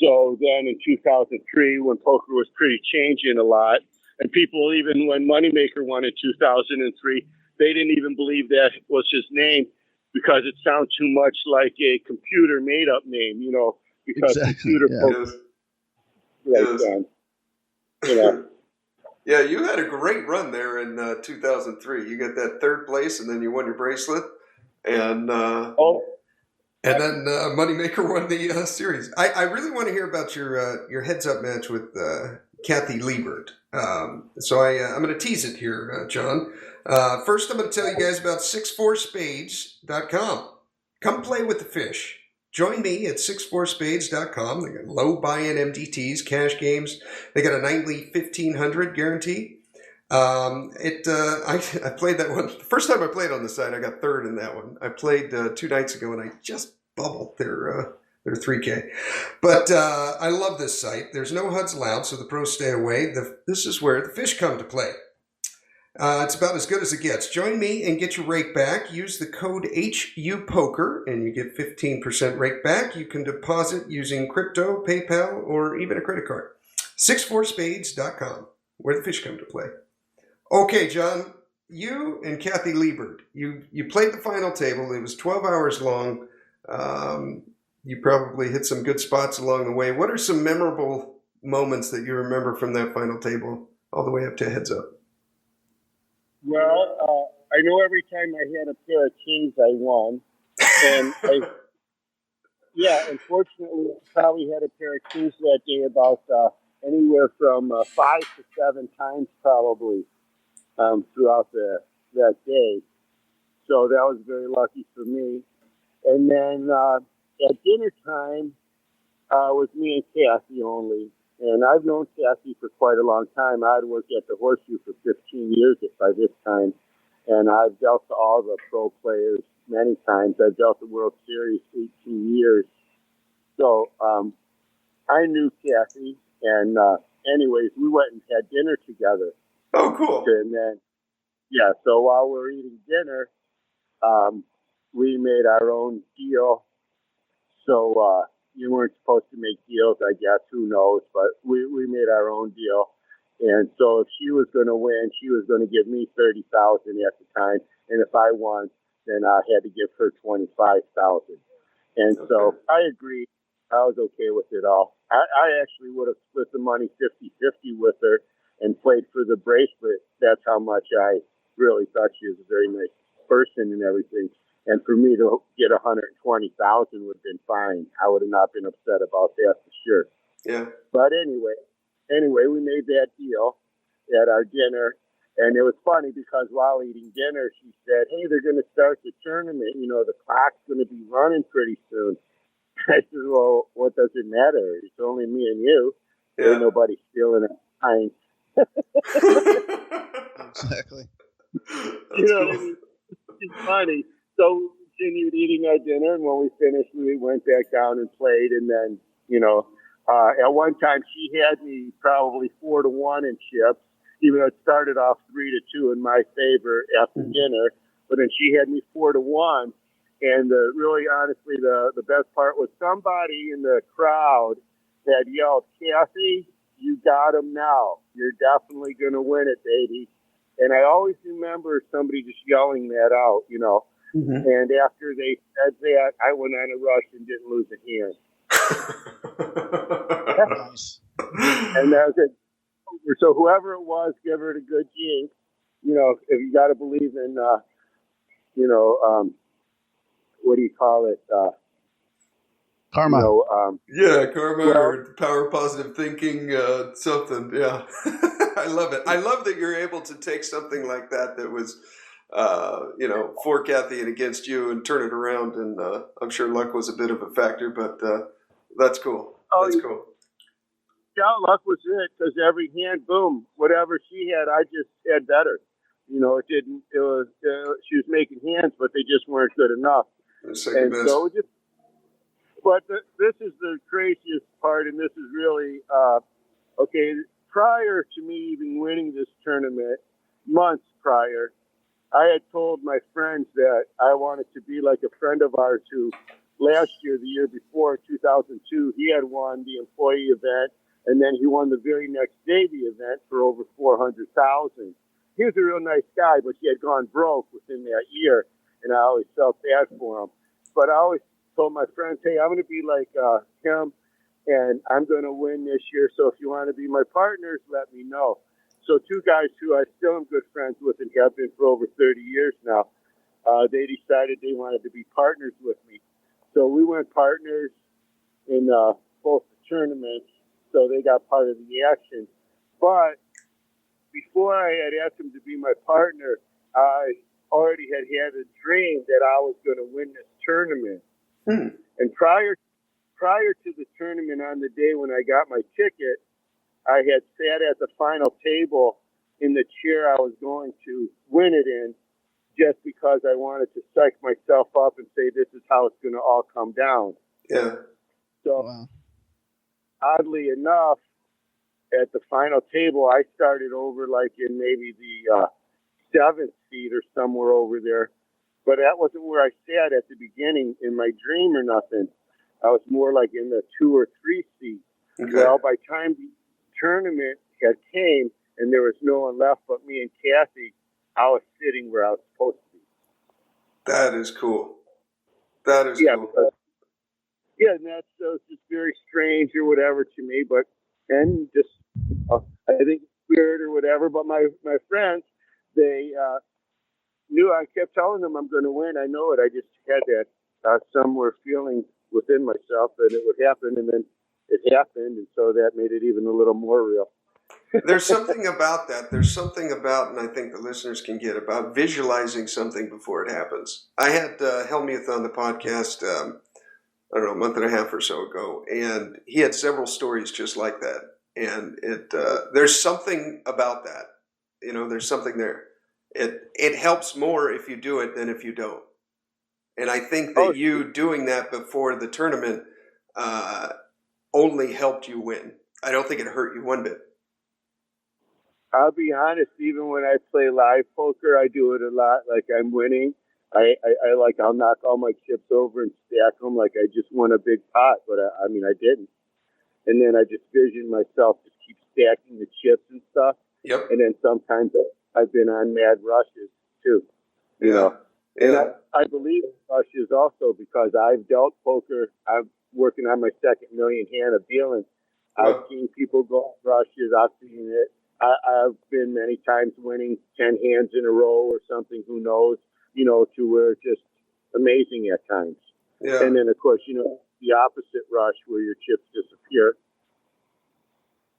so then in 2003, when poker was pretty changing a lot, and people, even when Moneymaker won in 2003, they didn't even believe that was his name because it sounds too much like a computer made-up name, because computer poker then. Yeah, you had a great run there in 2003. You got that third place, and then you won your bracelet, and then Moneymaker won the series. I really want to hear about your heads-up match with Kathy Liebert. So I'm going to tease it here, John. First, I'm going to tell you guys about 64spades.com. Come play with the fish. Join me at 64spades.com. They got low buy-in MDTs, cash games. They got a nightly 1,500 guarantee. I played that one. The first time I played on the site, I got third in that one. I played 2 nights ago, and I just bubbled their 3K. But I love this site. There's no HUDs allowed, so the pros stay away. This is where the fish come to play. It's about as good as it gets. Join me and get your rake back. Use the code HUPOKER and you get 15% rake back. You can deposit using crypto, PayPal, or even a credit card. 64spades.com, where the fish come to play. Okay, John, you and Kathy Liebert, you played the final table. It was 12 hours long. You probably hit some good spots along the way. What are some memorable moments that you remember from that final table all the way up to heads up? Well, I know every time I had a pair of kings, I won. And unfortunately, I probably had a pair of kings that day about anywhere from 5 to 7 times probably throughout that day. So that was very lucky for me. And then at dinner time was me and Kathy only. And I've known Kathy for quite a long time. I'd worked at the Horseshoe for 15 years by this time. And I've dealt to all the pro players many times. I've dealt the World Series 18 years. So I knew Kathy. And anyways, we went and had dinner together. Oh, cool. And then, so while we're eating dinner, we made our own deal. So you weren't supposed to make deals, I guess. Who knows? But we made our own deal. And so if she was going to win, she was going to give me $30,000 at the time. And if I won, then I had to give her $25,000. And so I agreed. I was okay with it all. I actually would have split the money 50-50 with her and played for the bracelet. That's how much I really thought she was a very nice person and everything. And for me to get $120,000 would have been fine. I would have not been upset about that for sure. Yeah. But anyway, we made that deal at our dinner. And it was funny because while eating dinner, she said, "Hey, they're going to start the tournament. The clock's going to be running pretty soon." I said, "Well, what does it matter? It's only me and you. Yeah. Ain't nobody stealing it." Exactly. What I mean? It's funny. So we continued eating our dinner, and when we finished, we went back down and played. And then, at one time she had me probably 4-1 in chips, even though it started off 3-2 in my favor after dinner. But then she had me 4-1. And really, honestly, the best part was somebody in the crowd had yelled, "Kathy, you got him now. You're definitely going to win it, baby." And I always remember somebody just yelling that out, Mm-hmm. And after they said that, I went on a rush and didn't lose a hand. Nice. And that was it. So whoever it was, give her a good jinx. If you got to believe in, what do you call it? Karma. Karma or power of positive thinking, something. Yeah. I love it. I love that you're able to take something like that was, for Kathy and against you and turn it around. And I'm sure luck was a bit of a factor, but that's cool. That's cool. Yeah, luck was it because every hand, boom, whatever she had, I just had better. She was making hands, but they just weren't good enough. Second best. So this is the craziest part, and this is really, prior to me even winning this tournament, months prior, I had told my friends that I wanted to be like a friend of ours who last year, the year before, 2002, he had won the employee event, and then he won the very next day the event for over $400,000. He was a real nice guy, but he had gone broke within that year, and I always felt bad for him. But I always told my friends, hey, I'm going to be like him, and I'm going to win this year, so if you want to be my partners, let me know. So two guys who I still am good friends with and have been for over 30 years now, they decided they wanted to be partners with me. So we went partners in both the tournaments, so they got part of the action. But before I had asked him to be my partner, I already had a dream that I was going to win this tournament. And prior to the tournament, on the day when I got my ticket, I had sat at the final table in the chair I was going to win it in, just because I wanted to psych myself up and say this is how it's going to all come down. Yeah. So, Wow. Oddly enough, at the final table, I started over like in maybe the 7th seat or somewhere over there. But that wasn't where I sat at the beginning in my dream or nothing. I was more like in the 2 or 3 seat. Okay. Well, by the time the tournament had came and there was no one left but me and Kathy, I was sitting where I was supposed to be. That is cool. That is Yeah, cool. because, yeah, and that's just very strange or whatever to me. But and just I think spirit or whatever. But my friends, they knew. I kept telling them I'm going to win. I know it. I just had that somewhere feeling within myself that it would happen, and then it happened, and so that made it even a little more real. There's something about that. There's something about, and I think the listeners can get, about visualizing something before it happens. I had Helmuth on the podcast, I don't know, a month and a half or so ago, and he had several stories just like that. And there's something about that. You know, there's something there. It helps more if you do it than if you don't. And I think that you doing that before the tournament only helped you win. I don't think it hurt you one bit. I'll be honest, even when I play live poker, I do it a lot. Like I'm winning. I I'll knock all my chips over and stack them like I just won a big pot, but I mean, I didn't. And then I just vision myself just keep stacking the chips and stuff. Yep. And then sometimes I've been on mad rushes too, you know. Yeah. And I believe in rushes also because I've dealt poker. I'm working on my second million hand of dealing. Wow. I've seen people go on rushes. I've seen it. I've been many times winning 10 hands in a row or something, who knows, you know, to where it's just amazing at times. Yeah. And then, of course, you know, the opposite rush where your chips disappear.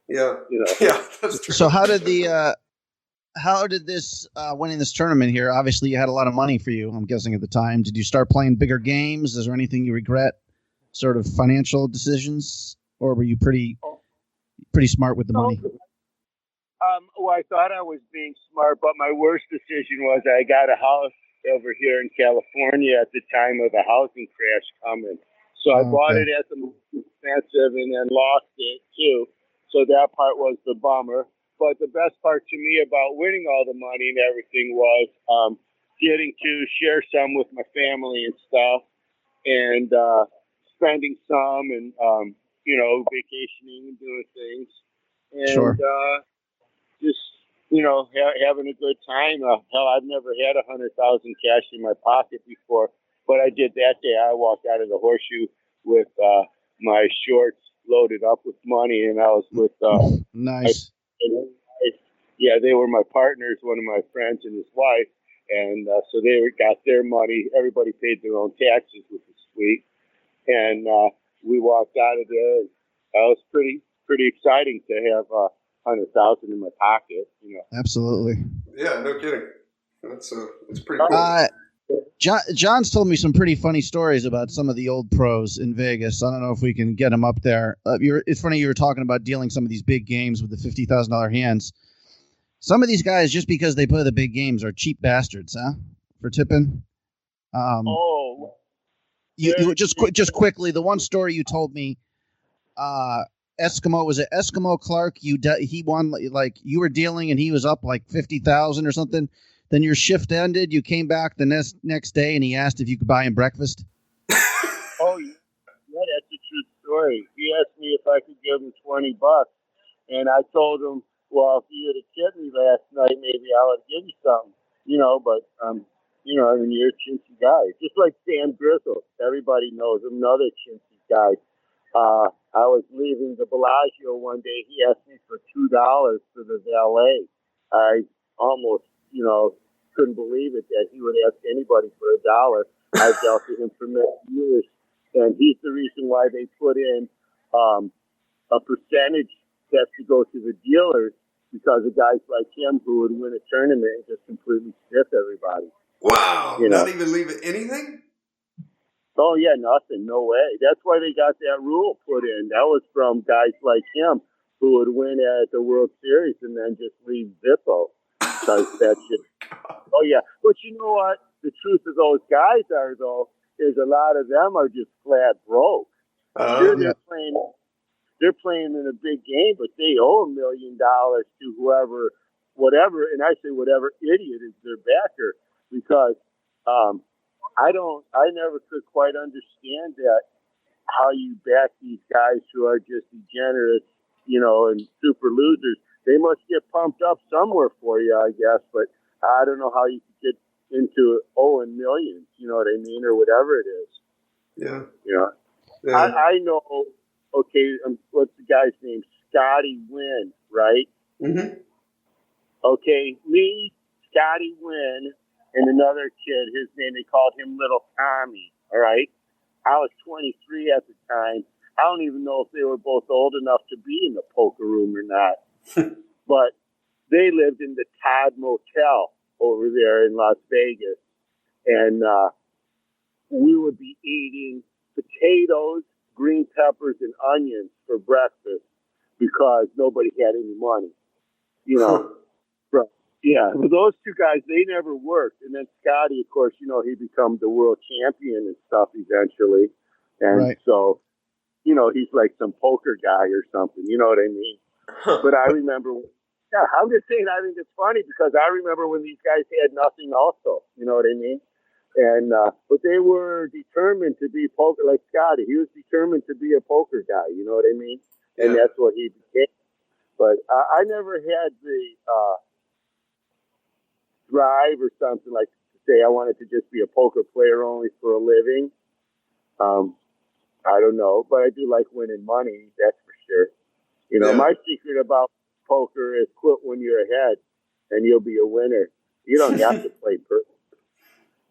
Yeah. You know. Yeah, that's true. So how did this winning this tournament here? Obviously, you had a lot of money for you, I'm guessing, at the time. Did you start playing bigger games? Is there anything you regret, sort of financial decisions, or were you pretty smart with the money? Well, I thought I was being smart, but my worst decision was I got a house over here in California at the time of the housing crash coming. So I bought it at the most expensive and then lost it too. So that part was the bummer. But the best part to me about winning all the money and everything was getting to share some with my family and stuff, and spending some, and you know, vacationing and doing things, and Sure. Just, you know, having a good time. Hell, I've never had 100,000 cash in my pocket before, but I did that day. I walked out of the horseshoe with my shorts loaded up with money, and I was with Nice. yeah, they were my partners, one of my friends and his wife, and so they got their money. Everybody paid their own taxes, which was sweet, and we walked out of there. It was pretty exciting to have 100,000 in my pocket, you know. Absolutely. Yeah, no kidding. It's pretty cool. John's told me some pretty funny stories about some of the old pros in Vegas. I don't know if we can get him up there. It's funny you were talking about dealing some of these big games with the $50,000 hands. Some of these guys, just because they play the big games, are cheap bastards, huh? For tipping. You just quickly, the one story you told me, Eskimo Clark? He won, like you were dealing and he was up like 50,000 or something. Then your shift ended. You came back the next day and he asked if you could buy him breakfast. Oh story. He asked me if I could give him $20, and I told him, well, if you had kidded me last night, maybe I would give you something, but, I mean, you're a chintzy guy. Just like Sam Grizzle. Everybody knows him, another chintzy guy. I was leaving the Bellagio one day. He asked me for $2 for the valet. I almost, couldn't believe it that he would ask anybody for $1. I've dealt with him for many years, and he's the reason why they put in a percentage has to go to the dealers because of guys like him who would win a tournament and just completely stiff everybody. Wow, not even leave it anything? Oh, yeah, nothing, no way. That's why they got that rule put in. That was from guys like him who would win at the World Series and then just leave Zippo. Because that shit. Oh, yeah. But you know what? The truth of those guys are, though, is a lot of them are just flat broke. Sure, they're playing in a big game, but they owe $1 million to whoever, whatever, and I say whatever idiot is their backer, because I never could quite understand that, how you back these guys who are just degenerates, and super losers. They must get pumped up somewhere for you, I guess, but I don't know how you could get into owing millions, you know what I mean, or whatever it is. Yeah. Yeah. I know, okay, what's the guy's name? Scotty Wynn, right? Mm-hmm. Okay, me, Scotty Wynn, and another kid, his name, they called him Little Tommy, all right? I was 23 at the time. I don't even know if they were both old enough to be in the poker room or not. But they lived in the Todd Motel over there in Las Vegas. And we would be eating potatoes, green peppers, and onions for breakfast because nobody had any money. Yeah, but those two guys, they never worked. And then Scotty, of course, he became the world champion and stuff eventually. And so, he's like some poker guy or something. You know what I mean? But I remember, I'm just saying, I think it's funny because I remember when these guys had nothing also. You know what I mean? And, but they were determined to be poker, like Scotty. He was determined to be a poker guy. You know what I mean? And that's what he became. But I never had the drive or something like to say I wanted to just be a poker player only for a living. I don't know, but I do like winning money. That's for sure. My secret about poker is quit when you're ahead, and you'll be a winner. You don't have to play perfect.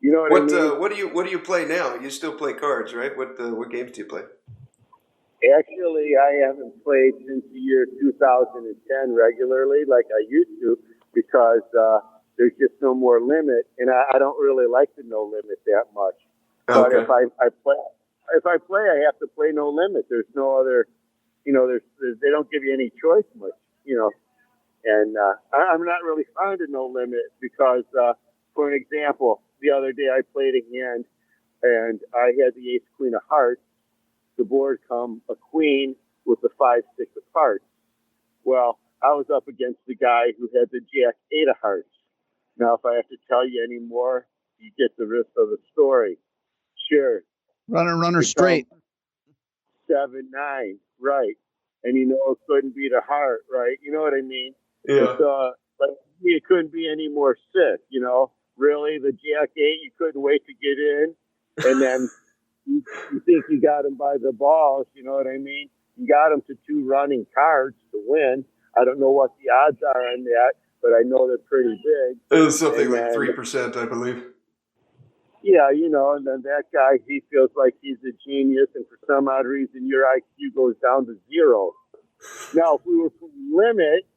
You know what I mean? What do you play now? You still play cards, right? What games do you play? Actually, I haven't played since the year 2010 regularly like I used to because there's just no more limit, and I don't really like the no limit that much. But if I play, I have to play no limit. There's no other, they don't give you any choice much, And I'm not really fond of no limit because, for an example, the other day I played a hand, and I had the ace queen of hearts. The board come a queen with the 5-6 of hearts. Well, I was up against the guy who had the jack 8 of hearts. Now, if I have to tell you any more, you get the rest of the story. Sure. Runner straight. 7-9, right? And it couldn't beat a heart, right? You know what I mean? Yeah. But it couldn't be any more sick, Really, the jack 8, you couldn't wait to get in, and then you think you got him by the balls, you know what I mean? You got him to 2 running cards to win. I don't know what the odds are on that, but I know they're pretty big. It was something like 3%, I believe. Yeah, and then that guy, he feels like he's a genius, and for some odd reason, your IQ goes down to 0. Now, if we were playing limit,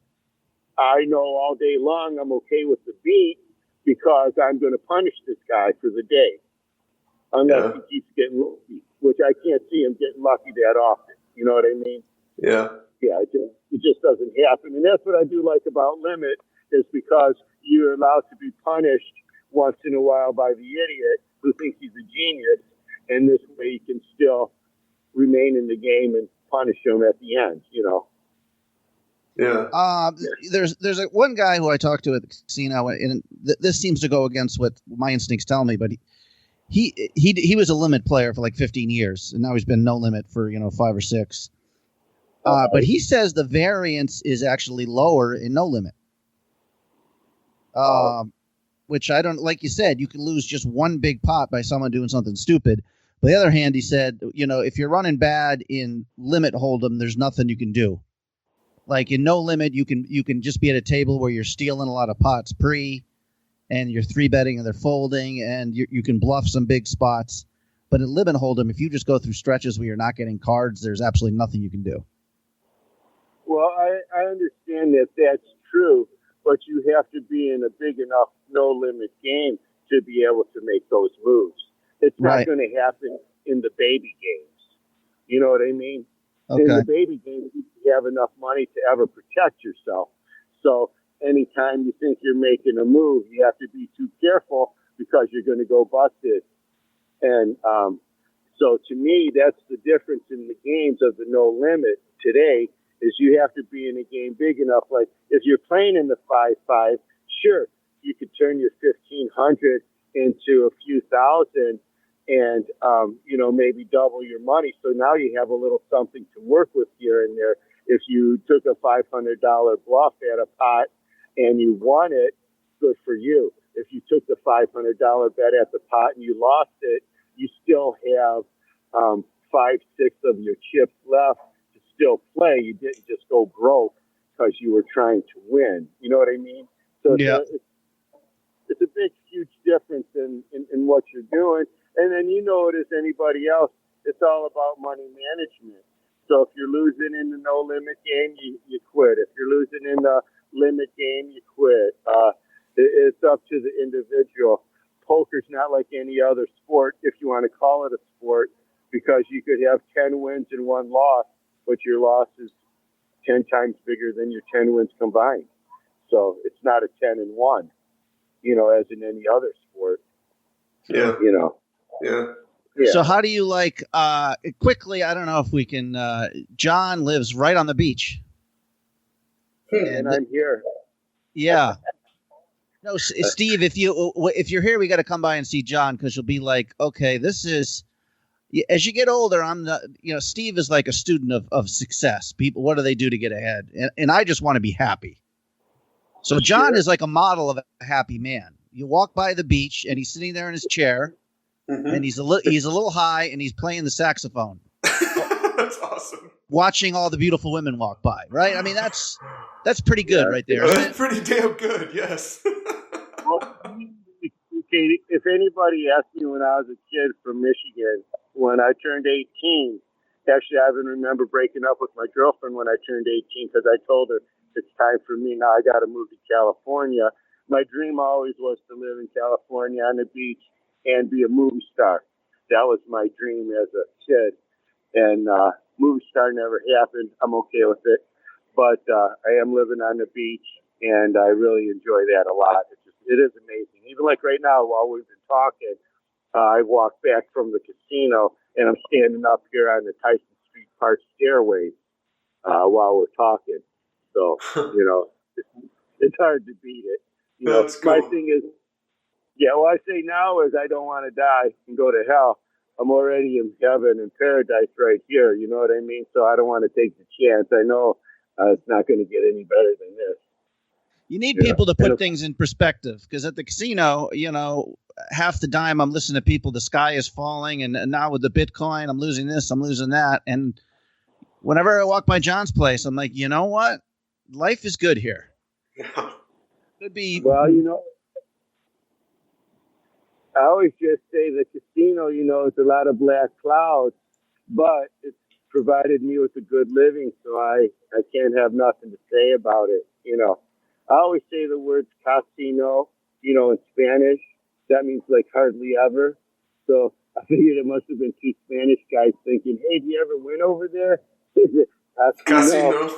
I know all day long I'm okay with the beat because I'm going to punish this guy for the day. Unless he keeps getting lucky, which I can't see him getting lucky that often. You know what I mean? Yeah. Yeah, it just doesn't happen. And that's what I do like about limit is because you're allowed to be punished once in a while by the idiot who thinks he's a genius. And this way you can still remain in the game and punish him at the end, Yeah. There's one guy who I talked to at the casino, and this seems to go against what my instincts tell me, but he was a limit player for like 15 years, and now he's been no limit for 5 or 6. But he says the variance is actually lower in no limit. Which I don't, like you said, you can lose just one big pot by someone doing something stupid. On the other hand, he said, if you're running bad in limit hold'em, there's nothing you can do. Like in no limit, you can just be at a table where you're stealing a lot of pots pre, and you're 3-betting and they're folding, and you can bluff some big spots. But in limit hold'em, if you just go through stretches where you're not getting cards, there's absolutely nothing you can do. Well, I understand that that's true, but you have to be in a big enough no-limit game to be able to make those moves. It's not going to happen in the baby games. You know what I mean? Okay. In the baby games, you have enough money to ever protect yourself. So anytime you think you're making a move, you have to be too careful because you're going to go busted. And so to me, that's the difference in the games of the no-limit today, is you have to be in a game big enough. Like if you're playing in the 5-5, sure, you could turn your 1,500 into a few thousand and, maybe double your money. So now you have a little something to work with here and there. If you took a $500 bluff at a pot and you won it, good for you. If you took the $500 bet at the pot and you lost it, you still have 5-6 of your chips left to still play. You didn't just go broke because you were trying to win. You know what I mean? So it's a big, huge difference in what you're doing. And then it as anybody else, it's all about money management. So if you're losing in the no-limit game, you quit. If you're losing in the limit game, you quit. It's up to the individual. Poker's not like any other sport, if you want to call it a sport, because you could have 10 wins and 1 loss, but your loss is 10 times bigger than your 10 wins combined. So it's not a 10-1, as in any other sport. Yeah. Yeah. So how do you quickly, I don't know if we can, John lives right on the beach. And I'm here. Yeah. No, Steve, if you're here, we got to come by and see John, because you'll be like, okay, this is, as you get older, Steve is like a student of success. People, what do they do to get ahead? And I just want to be happy. So John is like a model of a happy man. You walk by the beach and he's sitting there in his chair, and he's a little high, and he's playing the saxophone. That's awesome. Watching all the beautiful women walk by, right? I mean, that's pretty good right there. That's pretty damn good, yes. Well, if anybody asked me when I was a kid from Michigan, when I turned 18, actually I even remember breaking up with my girlfriend when I turned 18 because I told her it's time for me now. I got to move to California. My dream always was to live in California on the beach and be a movie star. That was my dream as a kid. And movie star never happened. I'm okay with it. But I am living on the beach, and I really enjoy that a lot. It is amazing. Even like right now, while we've been talking, I walked back from the casino, and I'm standing up here on the Tyson Street Park stairways while we're talking. So, it's hard to beat it. That's cool. My thing is, what I say now is I don't want to die and go to hell. I'm already in heaven and paradise right here. You know what I mean? So I don't want to take the chance. I know it's not going to get any better than this. You need people to put things in perspective, because at the casino, half the time I'm listening to people, the sky is falling, and now with the Bitcoin, I'm losing this, I'm losing that. And whenever I walk by John's place, I'm like, you know what? Life is good here. Yeah. Could be. Well, I always just say the casino, it's a lot of black clouds, but it's provided me with a good living, so I can't have nothing to say about it. I always say the words casino, in Spanish. That means like hardly ever. So I figured it must have been 2 Spanish guys thinking, hey, do you ever win over there? Casino.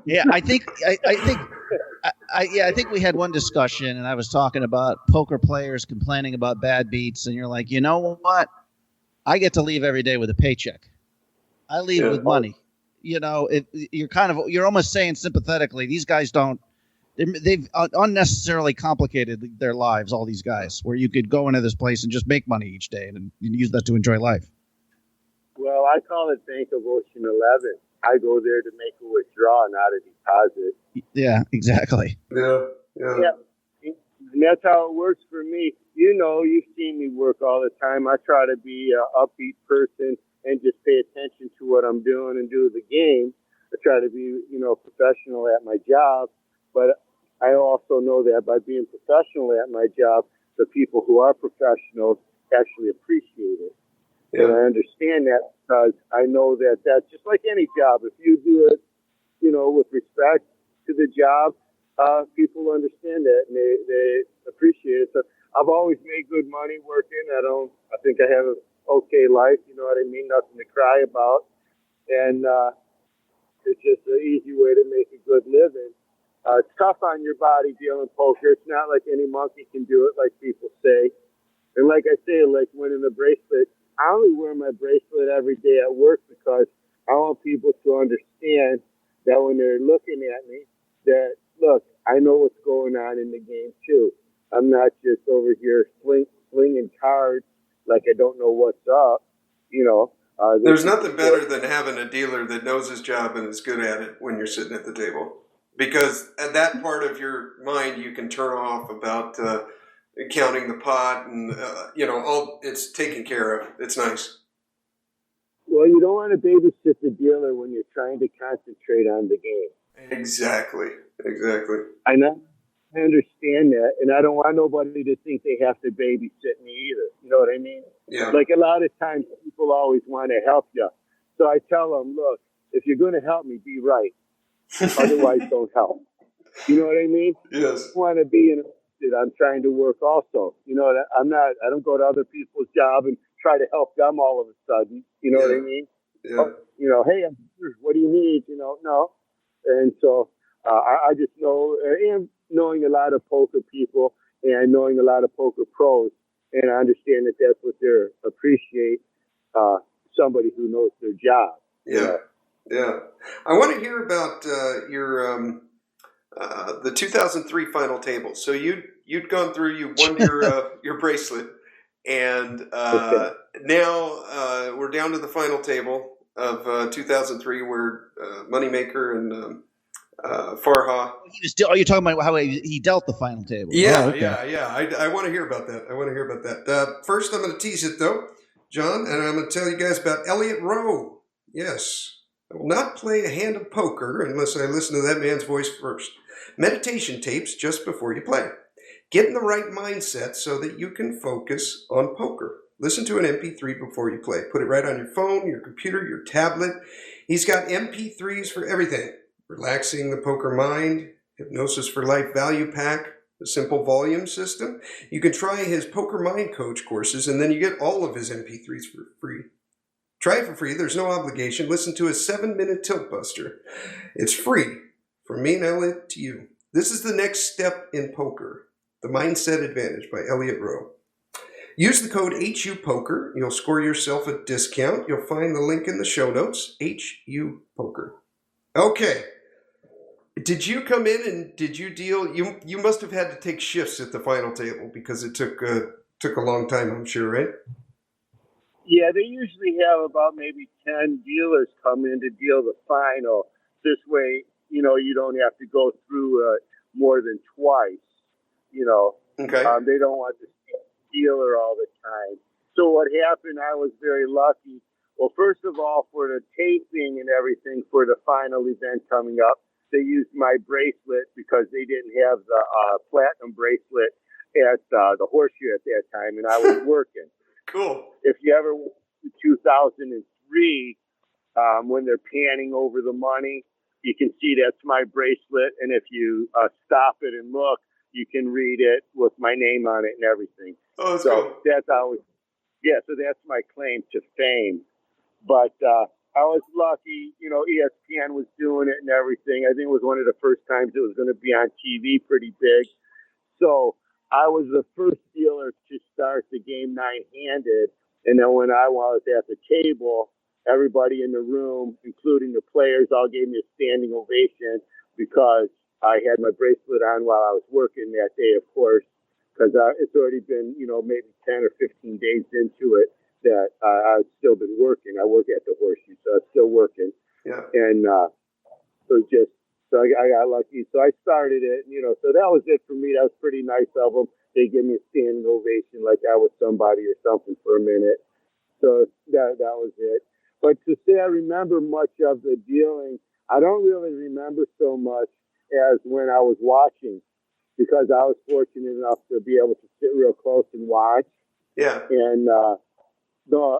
Yeah, I think we had one discussion, and I was talking about poker players complaining about bad beats, and you're like, you know what? I get to leave every day with a paycheck. I leave with money. You're almost saying sympathetically, these guys don't They've unnecessarily complicated their lives, all these guys, where you could go into this place and just make money each day and use that to enjoy life. Well, I call it Bank of Ocean 11. I go there to make a withdrawal, not a deposit. Yeah, exactly. Yeah. And that's how it works for me. You know, you've seen me work all the time. I try to be an upbeat person and just pay attention to what I'm doing and do the game. I try to be, professional at my job. But I also know that by being professional at my job, the people who are professionals actually appreciate it. Yeah. And I understand that because I know that that's just like any job. If you do it, with respect to the job, people understand that and they appreciate it. So I've always made good money working. I think I have an okay life. You know what I mean? Nothing to cry about. And it's just an easy way to make a good living. It's tough on your body dealing poker. It's not like any monkey can do it, like people say. And like I say, like winning the bracelet, I only wear my bracelet every day at work because I want people to understand that when they're looking at me, that, look, I know what's going on in the game, too. I'm not just over here slinging cards like I don't know what's up, There's nothing better than having a dealer that knows his job and is good at it when you're sitting at the table. Because at that part of your mind, you can turn off about counting the pot and, all it's taken care of. It's nice. Well, you don't want to babysit the dealer when you're trying to concentrate on the game. Exactly. I know. I understand that, and I don't want nobody to think they have to babysit me either. You know what I mean? Yeah. Like a lot of times, people always want to help you. So I tell them, look, if you're going to help me, be right. Otherwise, don't help. You know what I mean? Yes. I want to be interested. I'm trying to work also. I don't go to other people's job and try to help them all of a sudden. You know what I mean? Yeah. Hey, I'm here. What do you need? No. And so I just know, and knowing a lot of poker people and knowing a lot of poker pros, and I understand that that's what they appreciate, somebody who knows their job. Yeah. Yeah. I want to hear about your the 2003 final table. So you'd gone through, you won your bracelet, and Okay. now we're down to the final table of 2003, where Moneymaker and Farha. Are you talking about how he dealt the final table? Yeah, oh, okay. yeah. I want to hear about that. First, I'm going to tease it, though, John, and I'm going to tell you guys about Elliot Roe. Yes. I will not play a hand of poker unless I listen to that man's voice first. Meditation tapes just before you play. Get in the right mindset so that you can focus on poker. Listen to an MP3 before you play. Put it right on your phone, your computer, your tablet. He's got MP3s for everything. Relaxing the Poker Mind, Hypnosis for Life Value Pack, the Simple Volume System. You can try his Poker Mind Coach courses, and then you get all of his MP3s for free. Try it for free. There's no obligation. Listen to his 7-minute Tilt Buster. It's free. From me and Elliot to you. This is the next step in poker. The Mindset Advantage by Elliot Roe. Use the code HUPOKER. You'll score yourself a discount. You'll find the link in the show notes. HUPOKER. Okay. Did you come in and did you deal? You must have had to take shifts at the final table because it took a long time, I'm sure, right? Yeah, they usually have about maybe 10 dealers come in to deal the final. This way, you don't have to go through more than twice. Okay. They don't want the dealer all the time. So what happened, I was very lucky. Well, first of all, for the taping and everything for the final event coming up, they used my bracelet because they didn't have the platinum bracelet at the Horseshoe at that time, and I was working. Cool. If you ever went to 2003, when they're panning over the money, you can see that's my bracelet, and if you stop it and look, you can read it with my name on it and everything. Oh, that's so cool. That's always, so that's my claim to fame. But I was lucky, ESPN was doing it and everything. I think it was one of the first times it was going to be on TV pretty big. So I was the first dealer to start the game 9-handed. And then when I was at the table, everybody in the room, including the players, all gave me a standing ovation because I had my bracelet on while I was working that day, of course, because it's already been, maybe 10 or 15 days into it that I've still been working. I work at the horseshoe, so I'm still working. Yeah. And so I got lucky. So I started it, so that was it for me. That was pretty nice of them. They gave me a standing ovation like I was somebody or something for a minute. So that was it. But to say I remember much of the dealing, I don't really remember so much as when I was watching, because I was fortunate enough to be able to sit real close and watch. Yeah. And the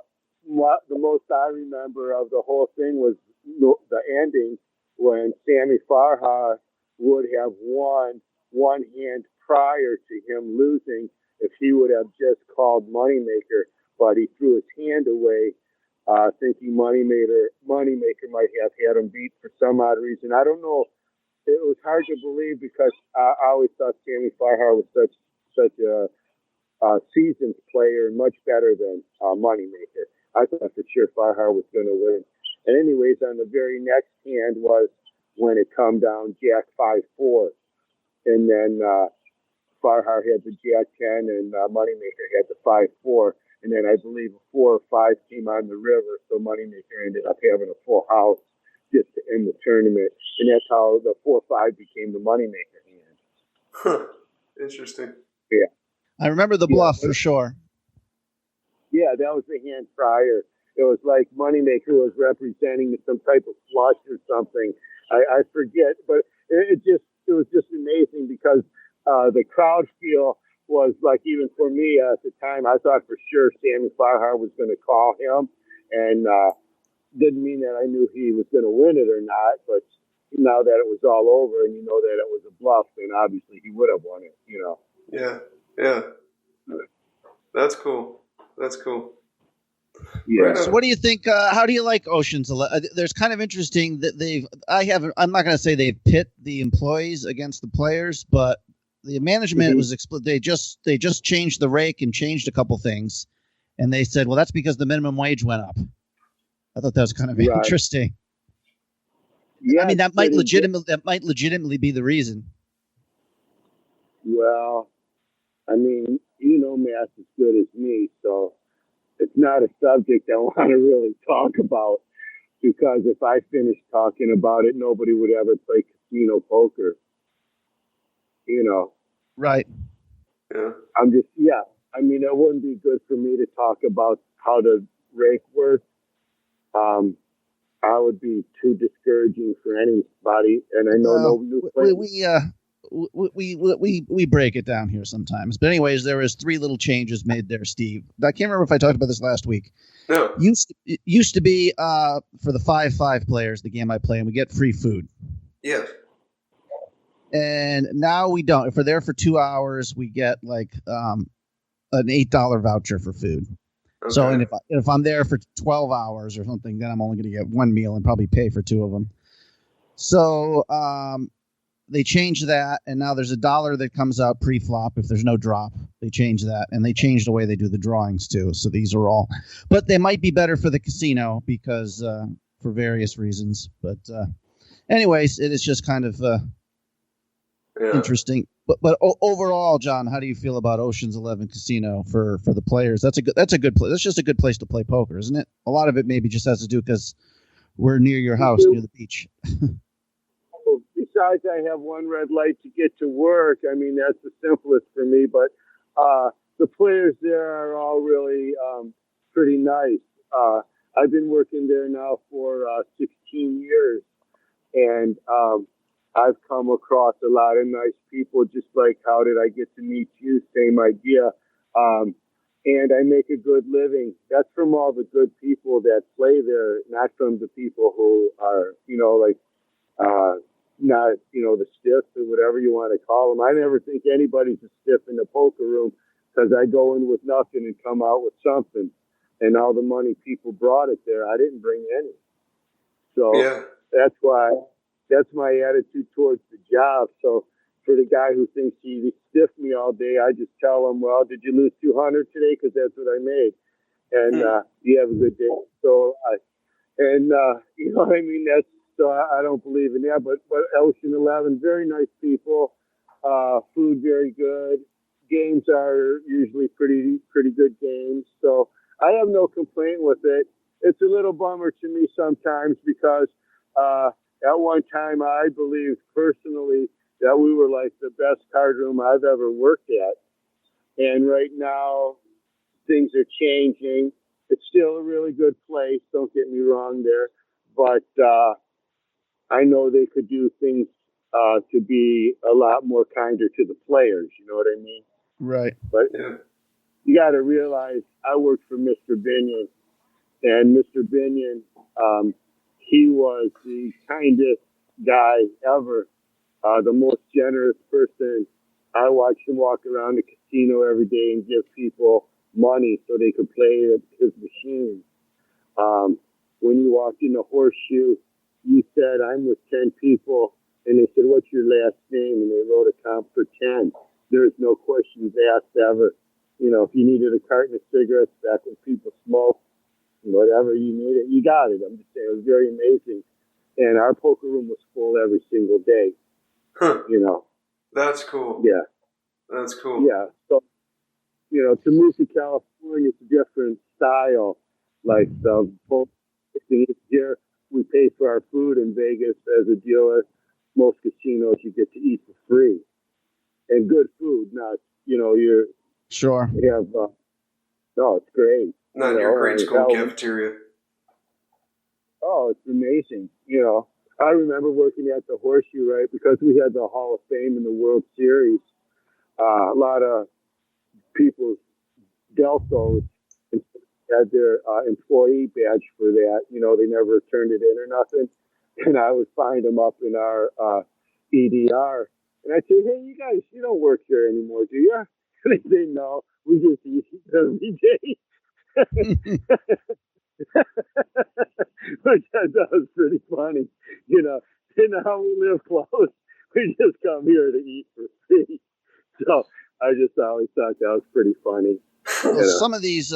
most I remember of the whole thing was the ending, when Sammy Farhar would have won one hand prior to him losing if he would have just called Moneymaker, but he threw his hand away, thinking Moneymaker might have had him beat for some odd reason. I don't know. It was hard to believe, because I always thought Sammy Farhar was such a seasoned player, much better than Moneymaker. I thought for sure Farhar was going to win. And anyways, on the very next hand was when it come down Jack 5-4. And then Farhar had the Jack 10 and Moneymaker had the 5-4. And then I believe a 4 or 5 came on the river. So Moneymaker ended up having a full house just to end the tournament. And that's how the 4-5 became the Moneymaker hand. Huh. Interesting. Yeah. I remember the bluff for sure. Yeah, that was the hand prior. It was like Moneymaker was representing some type of flush or something. I forget, but it was just amazing, because the crowd feel was like, even for me at the time, I thought for sure Sammy Farhar was going to call him, and didn't mean that I knew he was going to win it or not. But now that it was all over and that it was a bluff, then obviously he would have won it. Yeah. Yeah. That's cool. Yeah. Right. So what do you think? How do you like Ocean's 11? There's kind of interesting that I'm not going to say they've pit the employees against the players, but the management was they just changed the rake and changed a couple things, and they said, well, that's because the minimum wage went up. I thought that was kind of interesting. Yeah, I mean, that might legitimately be the reason. Well, I mean, math as good as me, so it's not a subject I want to really talk about, because if I finished talking about it, nobody would ever play casino poker. Right. Yeah. I mean, it wouldn't be good for me to talk about how the rake works. I would be too discouraging for anybody, and I know no new players. We break it down here sometimes. But anyways, there was 3 little changes made there, Steve. I can't remember if I talked about this last week. No. It used to be for the 5-5 players, the game I play, and we get free food. Yes. And now we don't. If we're there for 2 hours, we get like an $8 voucher for food. Okay. So, and if I'm there for 12 hours or something, then I'm only going to get 1 meal and probably pay for 2 of them. So they changed that, and now there's $1 that comes out pre-flop if there's no drop. They changed that, and they changed the way they do the drawings too. So these are all, but they might be better for the casino because for various reasons. But anyways, it is just kind of interesting. But overall, John, how do you feel about Ocean's 11 Casino for the players? That's a good place. That's just a good place to play poker, isn't it? A lot of it maybe just has to do because we're near your house, near the beach. Besides, I have one red light to get to work. I mean, that's the simplest for me. But the players there are all really pretty nice. I've been working there now for 16 years, and I've come across a lot of nice people, just like how did I get to meet you? Same idea. And I make a good living. That's from all the good people that play there, not from the people who are, not, the stiffs or whatever you want to call them. I never think anybody's a stiff in the poker room because I go in with nothing and come out with something. And all the money people brought it there, I didn't bring any. So that's my attitude towards the job. So for the guy who thinks he stiffed me all day, I just tell him, well, did you lose 200 today? Because that's what I made. And you have a good day. So, what I mean? So I don't believe in that. But Ocean 11, very nice people. Food very good. Games are usually pretty good games. So I have no complaint with it. It's a little bummer to me sometimes because at one time I believed personally that we were like the best card room I've ever worked at. And right now things are changing. It's still a really good place. Don't get me wrong there. But I know they could do things to be a lot more kinder to the players. You know what I mean? Right. But you got to realize I worked for Mr. Binion, and Mr. Binion, he was the kindest guy ever, the most generous person. I watched him walk around the casino every day and give people money so they could play at his machines. When you walked in the Horseshoe, you said, I'm with 10 people. And they said, what's your last name? And they wrote a comp for 10. There's no questions asked ever. You know, if you needed a carton of cigarettes back when people smoked, whatever you needed, you got it. I'm just saying, it was very amazing. And our poker room was full every single day. Huh. You know. That's cool. Yeah. That's cool. Yeah. So, you know, to move to California, it's a different style. Like the here, we pay for our food in Vegas as a dealer. Most casinos you get to eat for free, and good food. Not, you know, Sure. You have no, it's great. Not you your know, grade school cafeteria. Oh, it's amazing. You know, I remember working at the Horseshoe, right? Because we had the Hall of Fame in the World Series. A lot of people dealt those and had their employee badge for that. You know, they never turned it in or nothing. And I would find them up in our EDR. And I'd say, hey, you guys, you don't work here anymore, do you? And they say, no, we just eat every day. Which I thought was pretty funny. You know how we live close. We just come here to eat for free. So I just always thought that was pretty funny. Well, some of these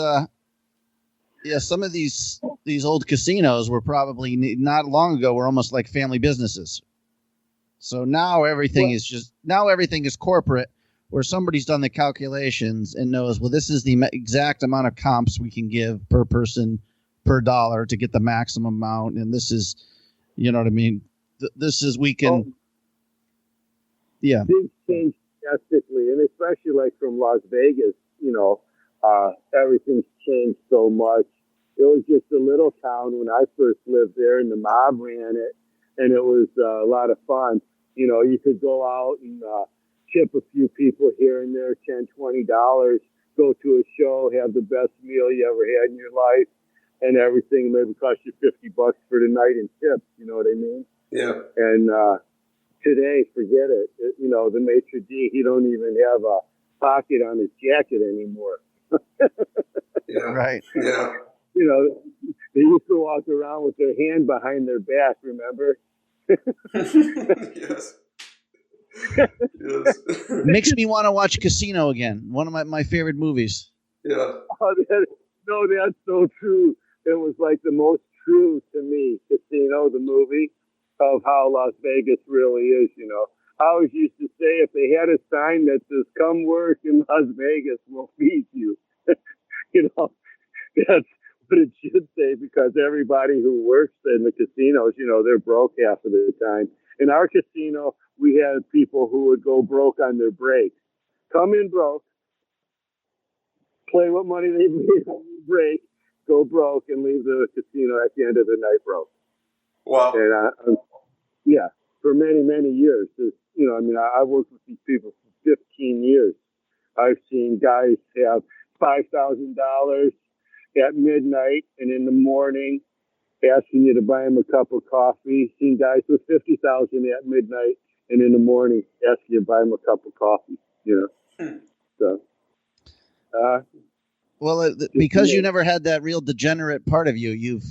these old casinos were probably not long ago were almost like family businesses. So now everything is corporate, where somebody's done the calculations and knows, well, this is the exact amount of comps we can give per person per dollar to get the maximum amount, and this is, you know what I mean. This is we can, yeah. Things change drastically, and especially like from Las Vegas, you know. Everything's changed so much. It was just a little town when I first lived there, and the mob ran it, and it was a lot of fun. You know, you could go out and tip a few people here and there, $10, $20, go to a show, have the best meal you ever had in your life, and everything maybe cost you $50 for the night in tips. You know what I mean? Yeah. And today, forget it. You know, the maitre d', he don't even have a pocket on his jacket anymore. Yeah. Right. Yeah. You know, they used to walk around with their hand behind their back, remember? Yes. Yes. Makes me want to watch Casino again. One of my favorite movies. Yeah. Oh, that's so true. It was like the most true to me, Casino, the movie, of how Las Vegas really is, you know. I always used to say if they had a sign that says, come work in Las Vegas, we'll feed you. You know, that's what it should say, because everybody who works in the casinos, you know, they're broke half of the time. In our casino, we had people who would go broke on their breaks. Come in broke, play what money they made on their break, go broke, and leave the casino at the end of the night broke. Wow. And yeah, for many, many years. You know, I mean, I've worked with these people for 15 years. I've seen guys have $5,000 at midnight and in the morning asking you to buy them a cup of coffee. Seen guys with $50,000 at midnight and in the morning asking you to buy them a cup of coffee. You know, so. Well, because you never had that real degenerate part of you, you've.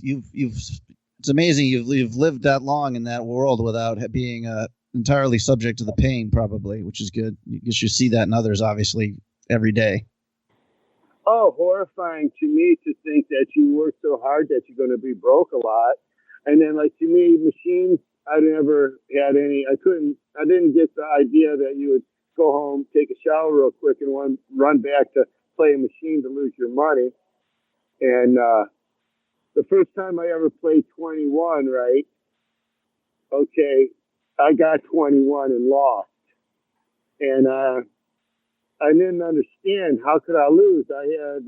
It's amazing you've lived that long in that world without being entirely subject to the pain, probably, which is good. You should see that in others, obviously, every day. Oh, horrifying to me to think that you work so hard that you're going to be broke a lot. And then, like, to me, machines, I never had any. I didn't get the idea that you would go home, take a shower real quick, and run back to play a machine to lose your money. And the first time I ever played 21, right? Okay, I got 21 and lost. And I didn't understand, how could I lose? I had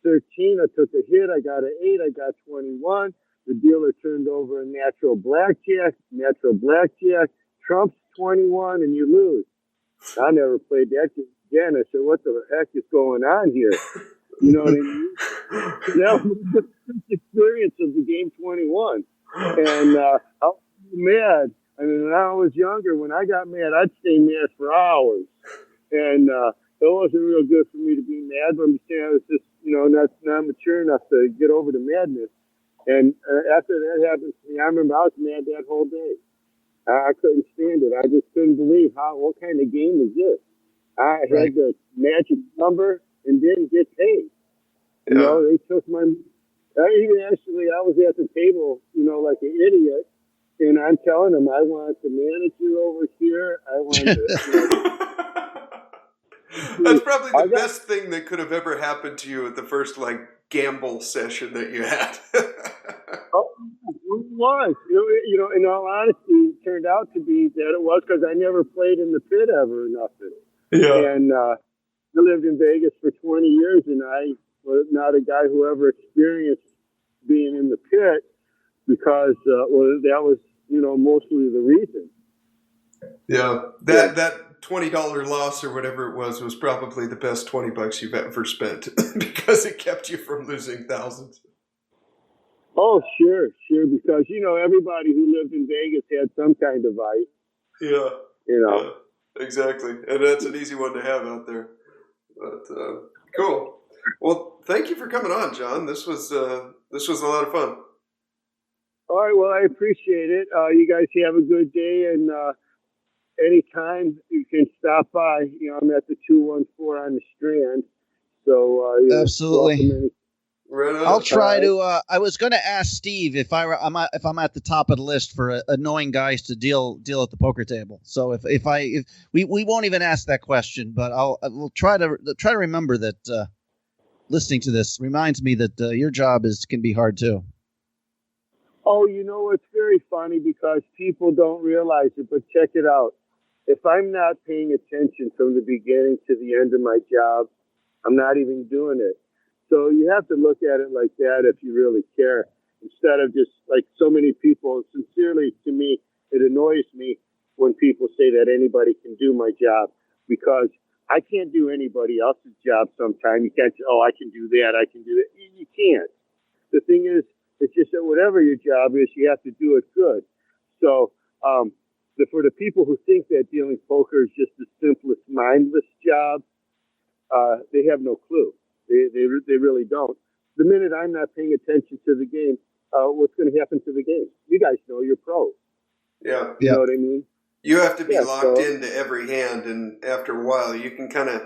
13. I took a hit. I got an 8. I got 21. The dealer turned over a natural blackjack. Natural blackjack trumps 21, and you lose. I never played that game again. I said, what the heck is going on here? You know what I mean? That was the first experience of the game 21. And I was mad. I mean, when I was younger, when I got mad, I'd stay mad for hours. And it wasn't real good for me to be mad, but I'm saying I was just, not mature enough to get over the madness. And after that happened to me, I remember I was mad that whole day. I couldn't stand it. I just couldn't believe what kind of game is this? I had the magic number and didn't get paid. Yeah. They took my. I was at the table, like an idiot, and I'm telling them I want the manager over here. I want the. That's probably the best thing that could have ever happened to you at the first gamble session that you had. Oh, it was. In all honesty, it turned out to be that it was, because I never played in the pit ever or nothing. Yeah. And I lived in Vegas for 20 years, and I was not a guy who ever experienced being in the pit, because that was mostly the reason. Yeah, that $20 loss or whatever it was probably the best $20 you've ever spent because it kept you from losing thousands. Oh, sure, because everybody who lived in Vegas had some kind of vice. Yeah, yeah, exactly, and that's an easy one to have out there. But cool. Well, thank you for coming on, John. This was a lot of fun. All right, well, I appreciate it. You guys have a good day, and anytime you can stop by. I'm at the 214 on the Strand. So absolutely. Right on. I'll try to. I was going to ask Steve if I'm at the top of the list for annoying guys to deal at the poker table. So if we won't even ask that question, but we'll try to remember that. Listening to this reminds me that your job can be hard too. Oh, it's very funny because people don't realize it, but check it out. If I'm not paying attention from the beginning to the end of my job, I'm not even doing it. So you have to look at it like that if you really care, instead of just like so many people. Sincerely, to me, it annoys me when people say that anybody can do my job, because I can't do anybody else's job sometimes. You can't say, oh, I can do that, I can do that. You can't. The thing is, it's just that whatever your job is, you have to do it good. So for the people who think that dealing poker is just the simplest, mindless job, they have no clue. They really don't. The minute I'm not paying attention to the game, what's going to happen to the game? You guys know, you're pros. Yeah. You know what I mean? You have to be locked into every hand, and after a while, you can kind of,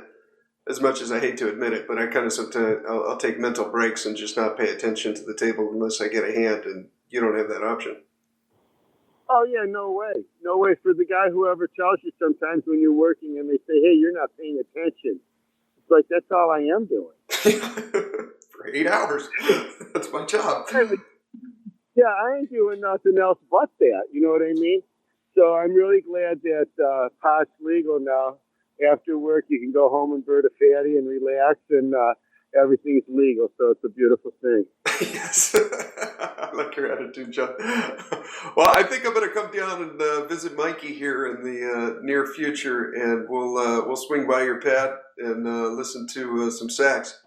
as much as I hate to admit it, but I kind of sometimes I'll take mental breaks and just not pay attention to the table unless I get a hand, and you don't have that option. Oh, yeah, no way. No way. For the guy who ever tells you sometimes when you're working and they say, hey, you're not paying attention. It's like, that's all I am doing. For 8 hours. That's my job. Yeah, I ain't doing nothing else but that. You know what I mean? So I'm really glad that pot's legal now. After work, you can go home and bird a fatty and relax, and everything's legal. So it's a beautiful thing. Yes. I like your attitude, John. Well, I think I'm going to come down and visit Mikey here in the near future, and we'll swing by your pad and listen to some sax.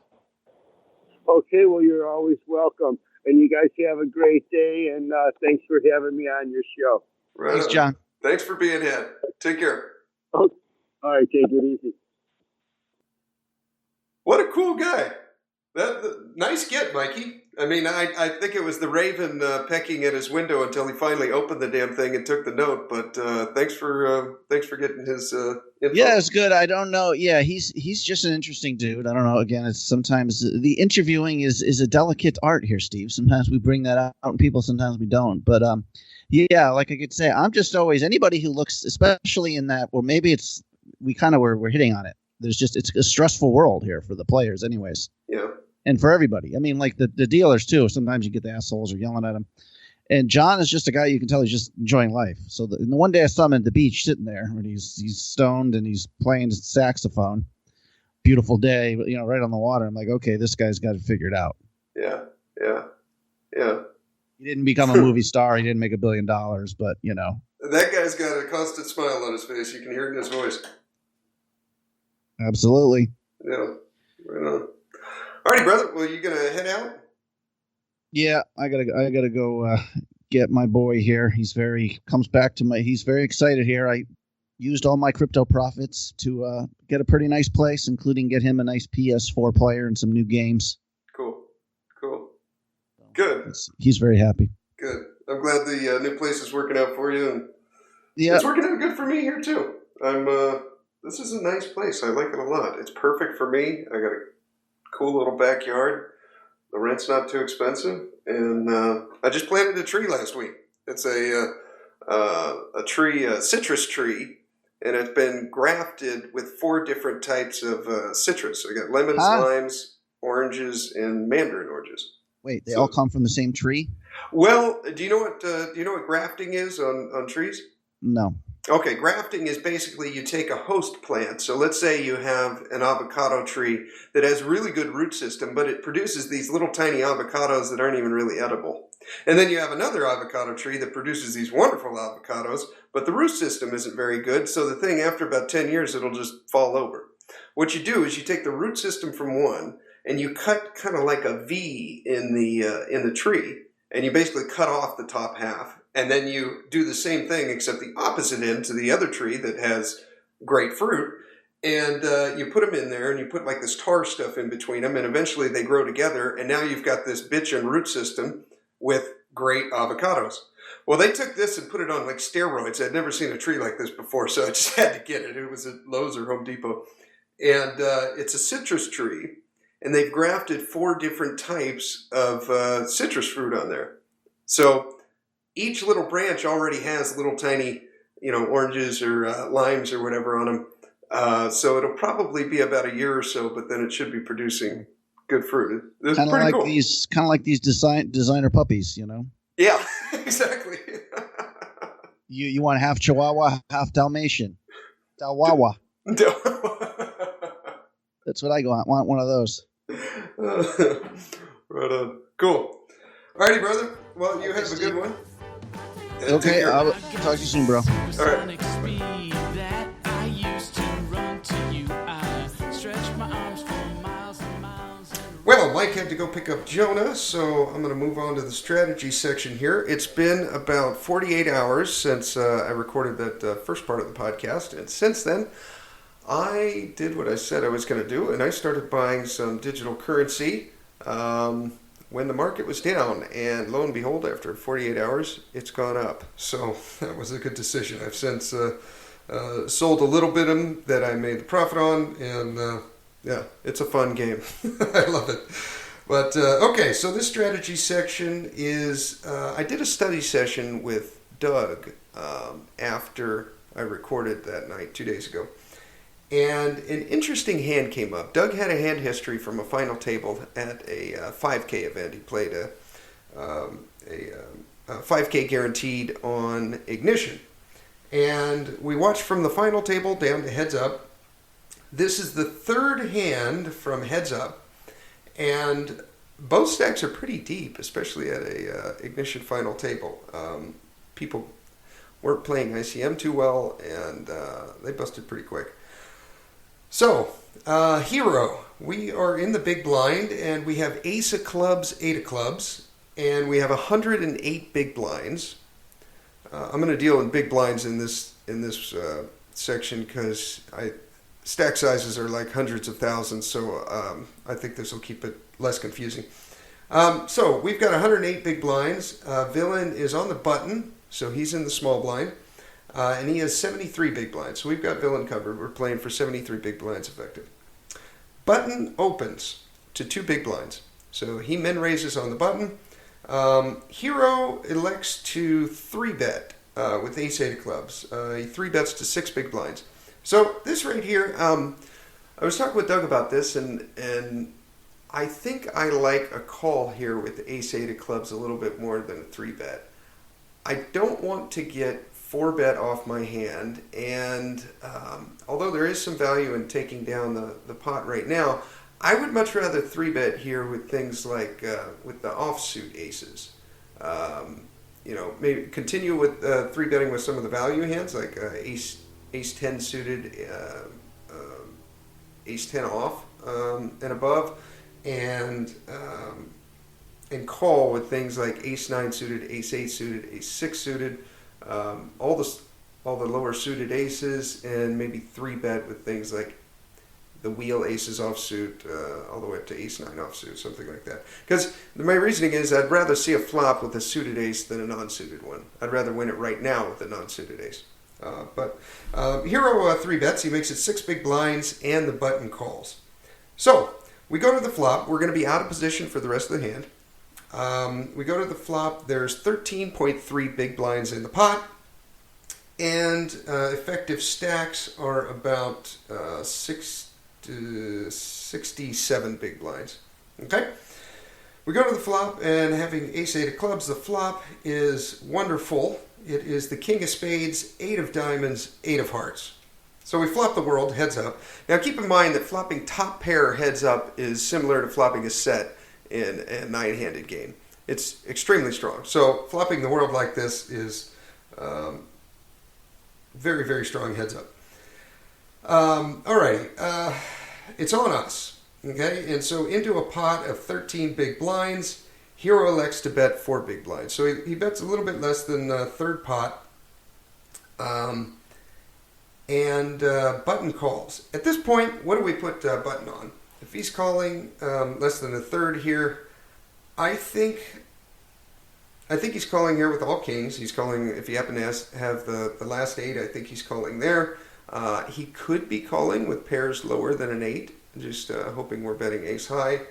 Okay, well, you're always welcome. And you guys have a great day, and thanks for having me on your show. Right Thanks, on. John. Thanks for being here. Take care. Oh, all right, take it easy. What a cool guy. Nice get, Mikey. I mean, I think it was the raven pecking at his window until he finally opened the damn thing and took the note. But thanks for getting his info. Yeah, it's good. I don't know. Yeah, he's just an interesting dude. I don't know. Again, it's sometimes the interviewing is a delicate art here, Steve. Sometimes we bring that out in people, sometimes we don't. But yeah, like I could say, I'm just always anybody who looks, especially in that, or maybe it's we're hitting on it. It's a stressful world here for the players, anyways. Yeah. And for everybody. I mean, like the dealers, too. Sometimes you get the assholes are yelling at them. And John is just a guy you can tell he's just enjoying life. So the one day I saw him at the beach sitting there, and he's stoned and he's playing his saxophone. Beautiful day, right on the water. I'm like, okay, this guy's got it figured out. Yeah. He didn't become a movie star. He didn't make $1 billion, but, That guy's got a constant smile on his face. You can hear it in his voice. Absolutely. Yeah. Right on. Alrighty, brother. Well, you gonna head out? Yeah, I gotta go get my boy here. He's very excited here. I used all my crypto profits to get a pretty nice place, including get him a nice PS4 player and some new games. Cool. Good. He's very happy. Good. I'm glad the new place is working out for you, and yeah, it's working out good for me here too. This is a nice place. I like it a lot. It's perfect for me. I got a cool little backyard. The rent's not too expensive, and I just planted a tree last week. It's a citrus tree, and it's been grafted with 4 different types of citrus. So I got lemons, limes, oranges, and mandarin oranges. Wait, they all come from the same tree? Well, do you know what grafting is on trees? No. Okay, grafting is basically you take a host plant. So let's say you have an avocado tree that has really good root system, but it produces these little tiny avocados that aren't even really edible. And then you have another avocado tree that produces these wonderful avocados, but the root system isn't very good. So the thing, after about 10 years, it'll just fall over. What you do is you take the root system from one and you cut kind of like a V in the tree, and you basically cut off the top half. And then you do the same thing, except the opposite end to the other tree that has great fruit. And you put them in there, and you put like this tar stuff in between them, and eventually they grow together. And now you've got this bitchin' root system with great avocados. Well, they took this and put it on like steroids. I'd never seen a tree like this before, so I just had to get it. It was at Lowe's or Home Depot. And it's a citrus tree, and they've grafted 4 different types of citrus fruit on there. So each little branch already has little tiny, oranges or limes or whatever on them. So it'll probably be about a year or so, but then it should be producing good fruit. It's kind of pretty like cool. these designer puppies, Yeah, exactly. You want half Chihuahua, half Dalmatian. Dalwawa. That's what I want one of those. Right on. Cool. Alrighty, brother. Well, you have a good one. Okay, I'll talk to you soon, bro. All right. Well, Mike had to go pick up Jonah, so I'm going to move on to the strategy section here. It's been about 48 hours since I recorded that first part of the podcast, and since then, I did what I said I was going to do, and I started buying some digital currency when the market was down, and lo and behold, after 48 hours, it's gone up. So that was a good decision. I've since sold a little bit of them that I made the profit on, and yeah, it's a fun game. I love it. But okay, so this strategy section is, I did a study session with Doug after I recorded that night 2 days ago. And an interesting hand came up. Doug had a hand history from a final table at a 5K event. He played a 5K guaranteed on Ignition. And we watched from the final table down to heads up. This is the third hand from heads up. And both stacks are pretty deep, especially at a Ignition final table. People weren't playing ICM too well, and they busted pretty quick. So, Hero, we are in the big blind, and we have ace of clubs, 8 of clubs, and we have 108 big blinds. I'm going to deal in big blinds in this section because stack sizes are like hundreds of thousands, so I think this will keep it less confusing. So we've got 108 big blinds. Villain is on the button, so he's in the small blind. And he has 73 big blinds. So we've got Villain covered. We're playing for 73 big blinds effective. Button opens to 2 big blinds. So he min raises on the button. Hero elects to 3-bet with ace-8 of clubs. He 3-bets to 6 big blinds. So this right here, I was talking with Doug about this, and I think I like a call here with ace-8 of clubs a little bit more than a 3-bet. I don't want to get 4-bet off my hand, and although there is some value in taking down the pot right now, I would much rather 3-bet here with things like with the offsuit aces. Maybe continue with 3-betting with some of the value hands like ace 10 suited, ace 10 off and above, and call with things like ace 9 suited, ace 8 suited, ace 6 suited, all the lower suited aces, and maybe 3-bet with things like the wheel aces offsuit, all the way up to ace 9 offsuit, something like that. Because my reasoning is I'd rather see a flop with a suited ace than a non-suited one. I'd rather win it right now with a non-suited ace. But Hero 3-bets, he makes it 6 big blinds, and the button calls. So we go to the flop. We're going to be out of position for the rest of the hand. We go to the flop. There's 13.3 big blinds in the pot, and effective stacks are about 67 big blinds. Okay? We go to the flop, and having ace-8 of clubs, the flop is wonderful. It is the king of spades, 8 of diamonds, 8 of hearts. So we flop the world heads up. Now keep in mind that flopping top pair heads up is similar to flopping a set in a 9-handed game. It's extremely strong. So flopping the world like this is very, very strong heads up. Alrighty, it's on us, okay? And so into a pot of 13 big blinds, Hero elects to bet 4 big blinds. So he bets a little bit less than third pot, and button calls. At this point, what do we put button on? If he's calling less than a third here, I think he's calling here with all kings. He's calling, if he happen to have the last 8, I think he's calling there. He could be calling with pairs lower than an 8, just hoping we're betting ace high.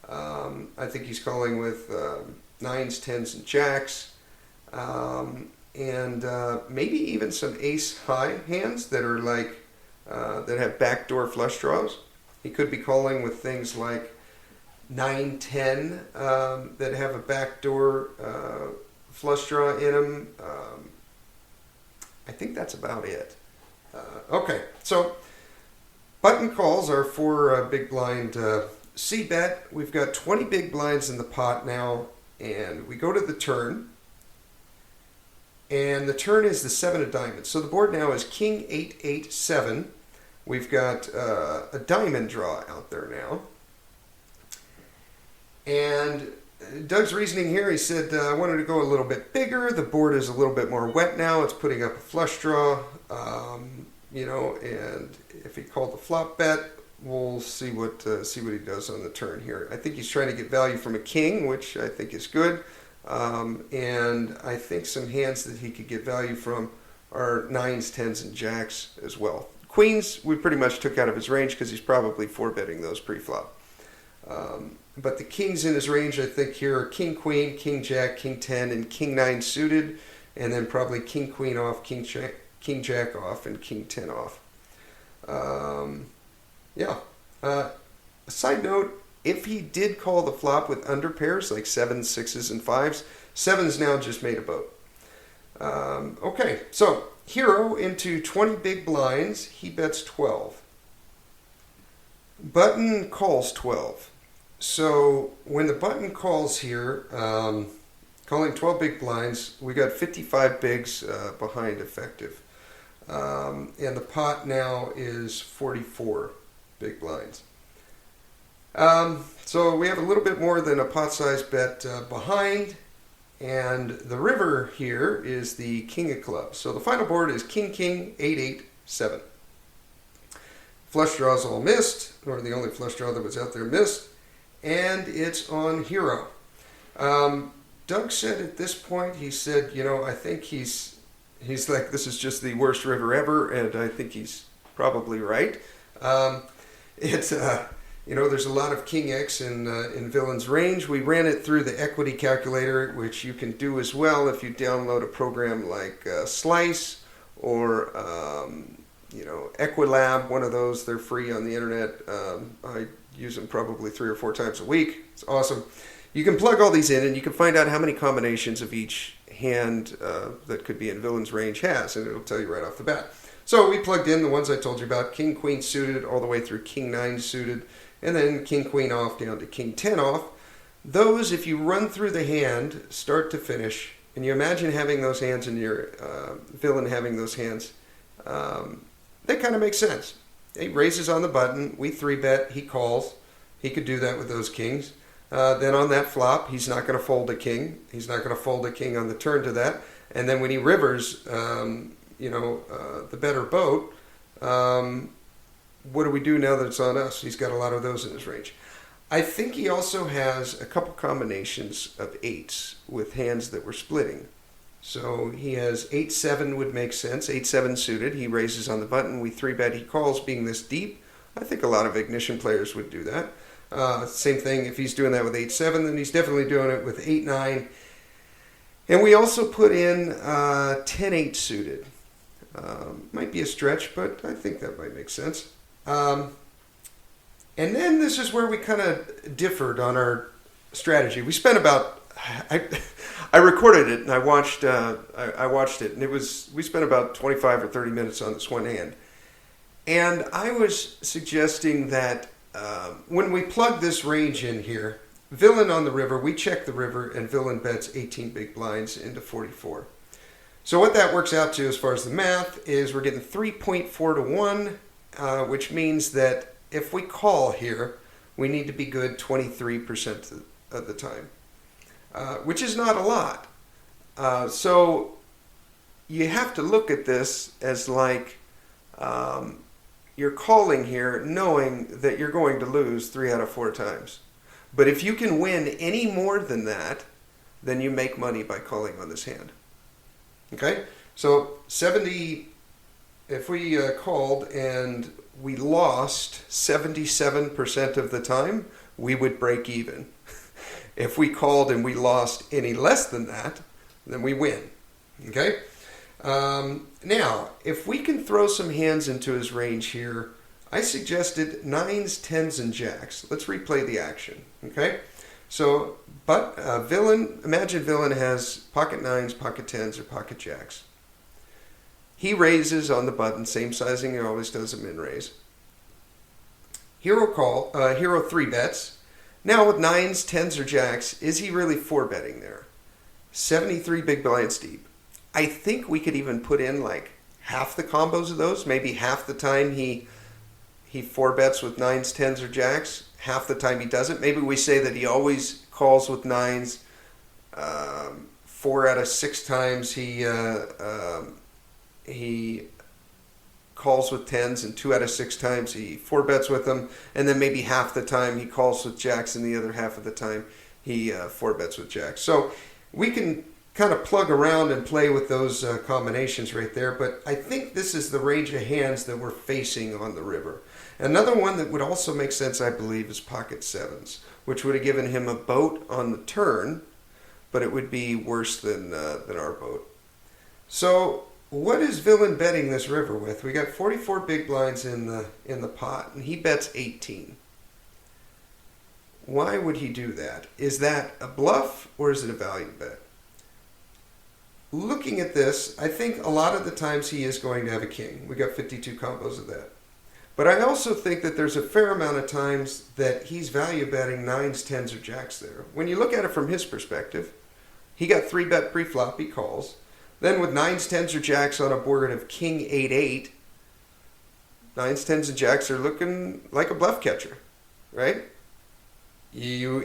I think he's calling with 9s, 10s, and jacks, and maybe even some ace high hands that are like that have backdoor flush draws. He could be calling with things like 9, 10 that have a backdoor flush draw in them. I think that's about it. Okay, so button calls are for big blind C-bet. We've got 20 big blinds in the pot now, and we go to the turn. And the turn is the 7 of diamonds. So the board now is king 8, 8, 7. We've got a diamond draw out there now. And Doug's reasoning here, he said, I wanted to go a little bit bigger. The board is a little bit more wet now. It's putting up a flush draw, and if he called the flop bet, we'll see what he does on the turn here. I think he's trying to get value from a king, which I think is good. And I think some hands that he could get value from are 9s, 10s, and jacks as well. Queens, we pretty much took out of his range because he's probably 4-betting those pre-flop. But the kings in his range, I think, here are king, queen, king, jack, king 10, and king 9 suited, and then probably king, queen off, king, jack off, and king 10 off. A side note, if he did call the flop with under pairs, like 7s, 6s, and 5s, 7's now just made a boat. Okay, so Hero into 20 big blinds, he bets 12. Button calls 12. So when the button calls here, calling 12 big blinds, we got 55 bigs behind effective. And the pot now is 44 big blinds. So we have a little bit more than a pot size bet behind, and the river here is the king of clubs. So the final board is king, king, 8, 8, 7. Flush draws all missed, or the only flush draw that was out there missed, and it's on Hero. Doug said at this point, he said, I think he's like, this is just the worst river ever, and I think he's probably right. It's there's a lot of King X in Villain's range. We ran it through the equity calculator, which you can do as well if you download a program like Slice or Equilab, one of those. They're free on the internet. I use them probably 3 or 4 times a week. It's awesome. You can plug all these in, and you can find out how many combinations of each hand that could be in Villain's range has, and it'll tell you right off the bat. So we plugged in the ones I told you about, King, Queen suited, all the way through King 9 suited, and then King, Queen off down to King 10 off. Those, if you run through the hand, start to finish, and you imagine having those hands in your Villain having those hands, that kind of makes sense. He raises on the button, we 3-bet, he calls. He could do that with those kings. Then on that flop, he's not going to fold a king. He's not going to fold a king on the turn to that. And then when he rivers, the better boat, what do we do now that it's on us? He's got a lot of those in his range. I think he also has a couple combinations of 8s with hands that we're splitting. So he has 8-7 would make sense. 8-7 suited. He raises on the button. We 3-bet. He calls, being this deep. I think a lot of Ignition players would do that. Same thing, if he's doing that with 8-7, then he's definitely doing it with 8-9. And we also put in 10-8 suited. Might be a stretch, but I think that might make sense. And then this is where we kind of differed on our strategy. We spent about, I recorded it and I watched it, and we spent about 25 or 30 minutes on this one hand. And I was suggesting that when we plug this range in here, Villain on the river, we check the river, and Villain bets 18 big blinds into 44. So what that works out to as far as the math is we're getting 3.4 to 1, which means that if we call here, we need to be good 23% of the time, which is not a lot. So you have to look at this as like you're calling here knowing that you're going to lose 3 out of 4 times. But if you can win any more than that, then you make money by calling on this hand. Okay? So 70, if we called and we lost 77% of the time, we would break even. If we called and we lost any less than that, then we win. Okay? Now, if we can throw some hands into his range here, I suggested 9s, 10s, and jacks. Let's replay the action. Okay? So, but imagine Villain has pocket 9s, pocket 10s, or pocket jacks. He raises on the button, same sizing he always does a min raise. Hero 3-bets. Now with 9s, 10s, or jacks, is he really 4-betting there? 73 big blinds deep. I think we could even put in like half the combos of those. Maybe half the time he 4-bets with 9s, 10s, or jacks. Half the time he doesn't. Maybe we say that he always calls with 9s. 4 out of 6 times he calls with 10s, and 2 out of 6 times he 4-bets with them. And then maybe half the time he calls with jacks, and the other half of the time he 4-bets with jacks. So we can kind of plug around and play with those combinations right there. But I think this is the range of hands that we're facing on the river. Another one that would also make sense, I believe, is pocket 7s, which would have given him a boat on the turn, but it would be worse than our boat. So what is Villain betting this river with? We got 44 big blinds in the pot, and he bets 18. Why would he do that? Is that a bluff, or is it a value bet? Looking at this, I think a lot of the times he is going to have a king. We got 52 combos of that. But I also think that there's a fair amount of times that he's value betting 9s, 10s, or jacks there. When you look at it from his perspective, he got 3-bet pre-flop, he calls. Then with 9s, 10s, or jacks on a board of king 8-8, 9s, 10s, and jacks are looking like a bluff catcher, right? Doug,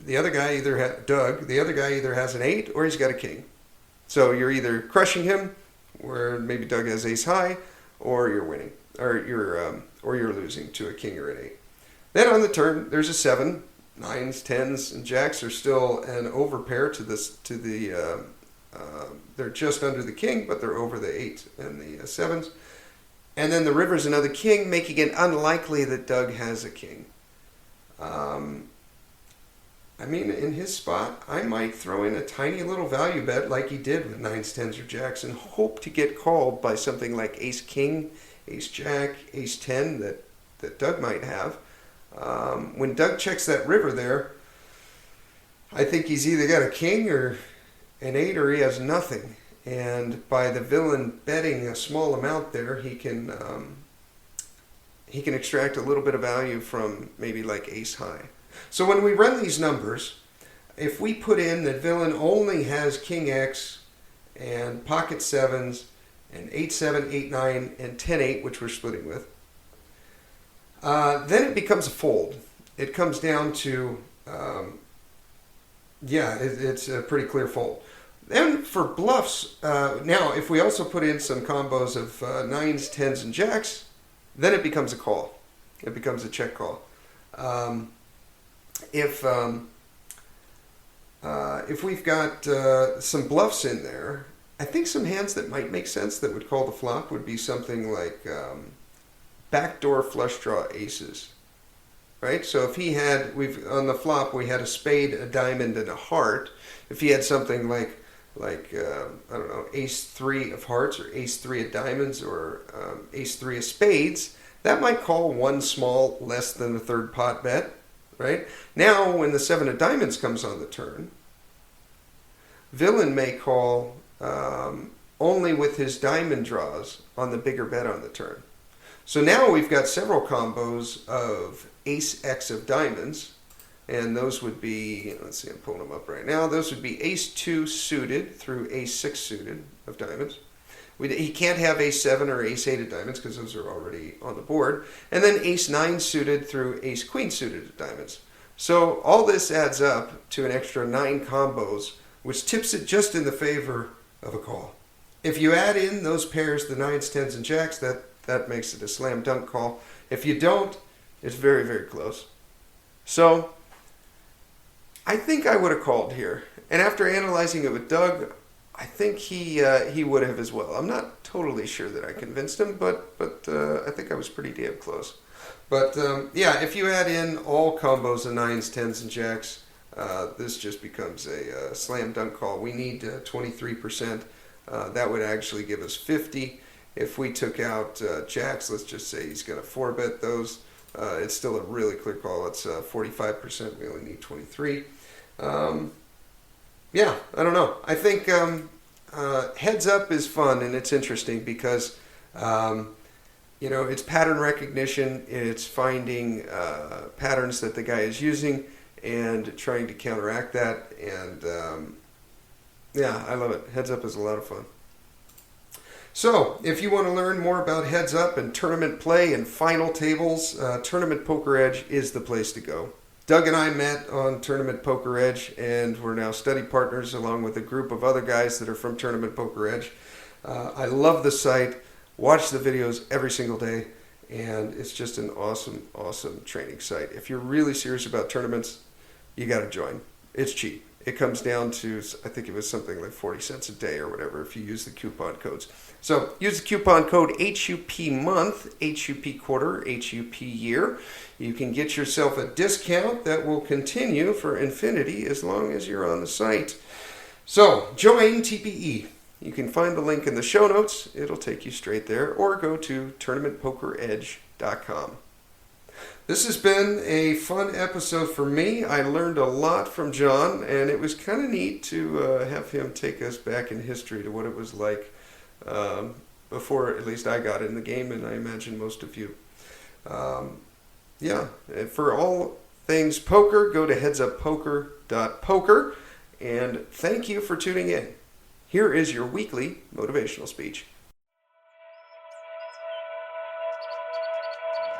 the other guy either has an 8 or he's got a king. So you're either crushing him, where maybe Doug has ace high, or you're winning. Or you're losing to a king or an 8. Then on the turn, there's a 7. nines, tens, and jacks are still an overpair to they're just under the king, but they're over the 8 and the 7s. And then the river's another king, making it unlikely that Doug has a king. I mean, in his spot, I might throw in a tiny little value bet like he did with 9s, 10s, or jacks and hope to get called by something like ace king, ace jack, ace 10 that Doug might have. When Doug checks that river there, I think he's either got a king or an 8 or he has nothing. And by the villain betting a small amount there, he can extract a little bit of value from maybe like ace high. So when we run these numbers, if we put in that villain only has king X and pocket 7s and 8-7, 8-9, and 10-8, which we're splitting with, then it becomes a fold. It comes down to, it's a pretty clear fold. Then for bluffs, now if we also put in some combos of 9s, 10s, and jacks, then it becomes a call. It becomes a check call. If we've got some bluffs in there, I think some hands that might make sense that would call the flop would be something like backdoor flush draw aces, right? So if he had, on the flop we had a spade, a diamond, and a heart. If he had something like I don't know, ace 3 of hearts or ace 3 of diamonds or ace 3 of spades, that might call one small less than a third pot bet. Right? Now, when the 7 of diamonds comes on the turn, villain may call only with his diamond draws on the bigger bet on the turn. So now we've got several combos of ace X of diamonds, and those would be, let's see, I'm pulling them up right now, those would be ace 2 suited through ace 6 suited of diamonds. He can't have ace 7 or ace 8 of diamonds because those are already on the board. And then ace 9 suited through ace queen suited of diamonds. So all this adds up to an extra 9 combos, which tips it just in the favor of a call. If you add in those pairs, the 9s, 10s, and jacks, that makes it a slam dunk call. If you don't, it's very, very close. So I think I would have called here. And after analyzing it with Doug, I think he would have as well. I'm not totally sure that I convinced him, but I think I was pretty damn close. But if you add in all combos of 9s, 10s, and jacks, this just becomes a slam dunk call. We need 23%. That would actually give us 50. If we took out jacks, let's just say he's going to 4-bet those. It's still a really clear call. It's 45%. We only need 23. I don't know. I think heads up is fun and it's interesting because it's pattern recognition. It's finding patterns that the guy is using and trying to counteract that. And I love it. Heads up is a lot of fun. So, if you want to learn more about heads up and tournament play and final tables, Tournament Poker Edge is the place to go. Doug and I met on Tournament Poker Edge, and we're now study partners along with a group of other guys that are from Tournament Poker Edge. I love the site, watch the videos every single day, and it's just an awesome, awesome training site. If you're really serious about tournaments, you got to join. It's cheap. It comes down to, I think it was something like 40 cents a day or whatever if you use the coupon codes. So use the coupon code HUP month, HUP quarter, HUP year. You can get yourself a discount that will continue for infinity as long as you're on the site. So join TPE. You can find the link in the show notes. It'll take you straight there, or go to tournamentpokeredge.com. This has been a fun episode for me. I learned a lot from John, and it was kind of neat to have him take us back in history to what it was like before at least I got in the game, and I imagine most of you. For all things poker, go to headsuppoker.poker, and thank you for tuning in. Here is your weekly motivational speech.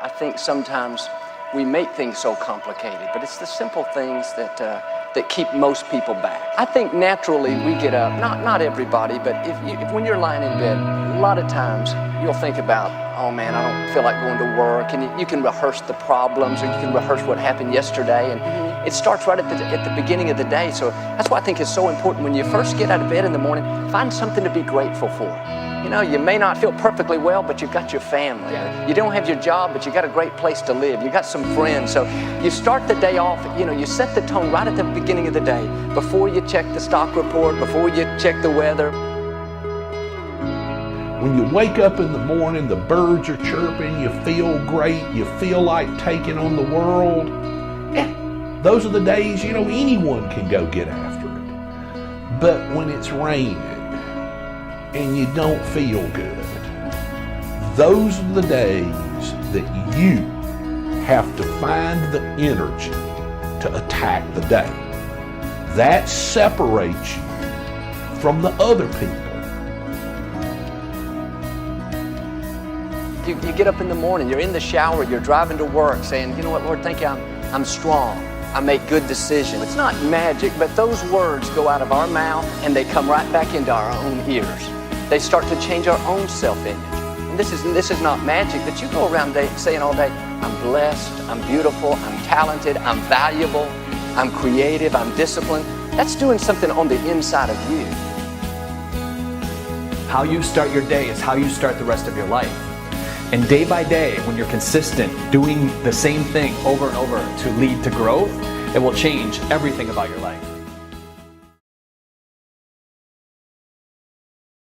I think sometimes we make things so complicated, but it's the simple things that keep most people back. I think naturally we get up, not everybody, but if when you're lying in bed, a lot of times you'll think about, oh man, I don't feel like going to work, and you can rehearse the problems, or you can rehearse what happened yesterday, and it starts right at the beginning of the day. So that's why I think it's so important when you first get out of bed in the morning, find something to be grateful for. You know, you may not feel perfectly well, but you've got your family. You don't have your job, but you got a great place to live. You got some friends. So you start the day off, you know, you set the tone right at the beginning of the day, before you check the stock report, before you check the weather. When you wake up in the morning, the birds are chirping, you feel great, you feel like taking on the world. Those are the days, you know, anyone can go get after it. But when it's raining and you don't feel good, those are the days that you have to find the energy to attack the day. That separates you from the other people. You get up in the morning, you're in the shower, you're driving to work saying, you know what, Lord, thank you, I'm strong. I make good decisions. It's not magic, but those words go out of our mouth and they come right back into our own ears. They start to change our own self-image. And this is not magic, but you go around saying all day, I'm blessed, I'm beautiful, I'm talented, I'm valuable, I'm creative, I'm disciplined. That's doing something on the inside of you. How you start your day is how you start the rest of your life. And day by day, when you're consistent, doing the same thing over and over to lead to growth, it will change everything about your life.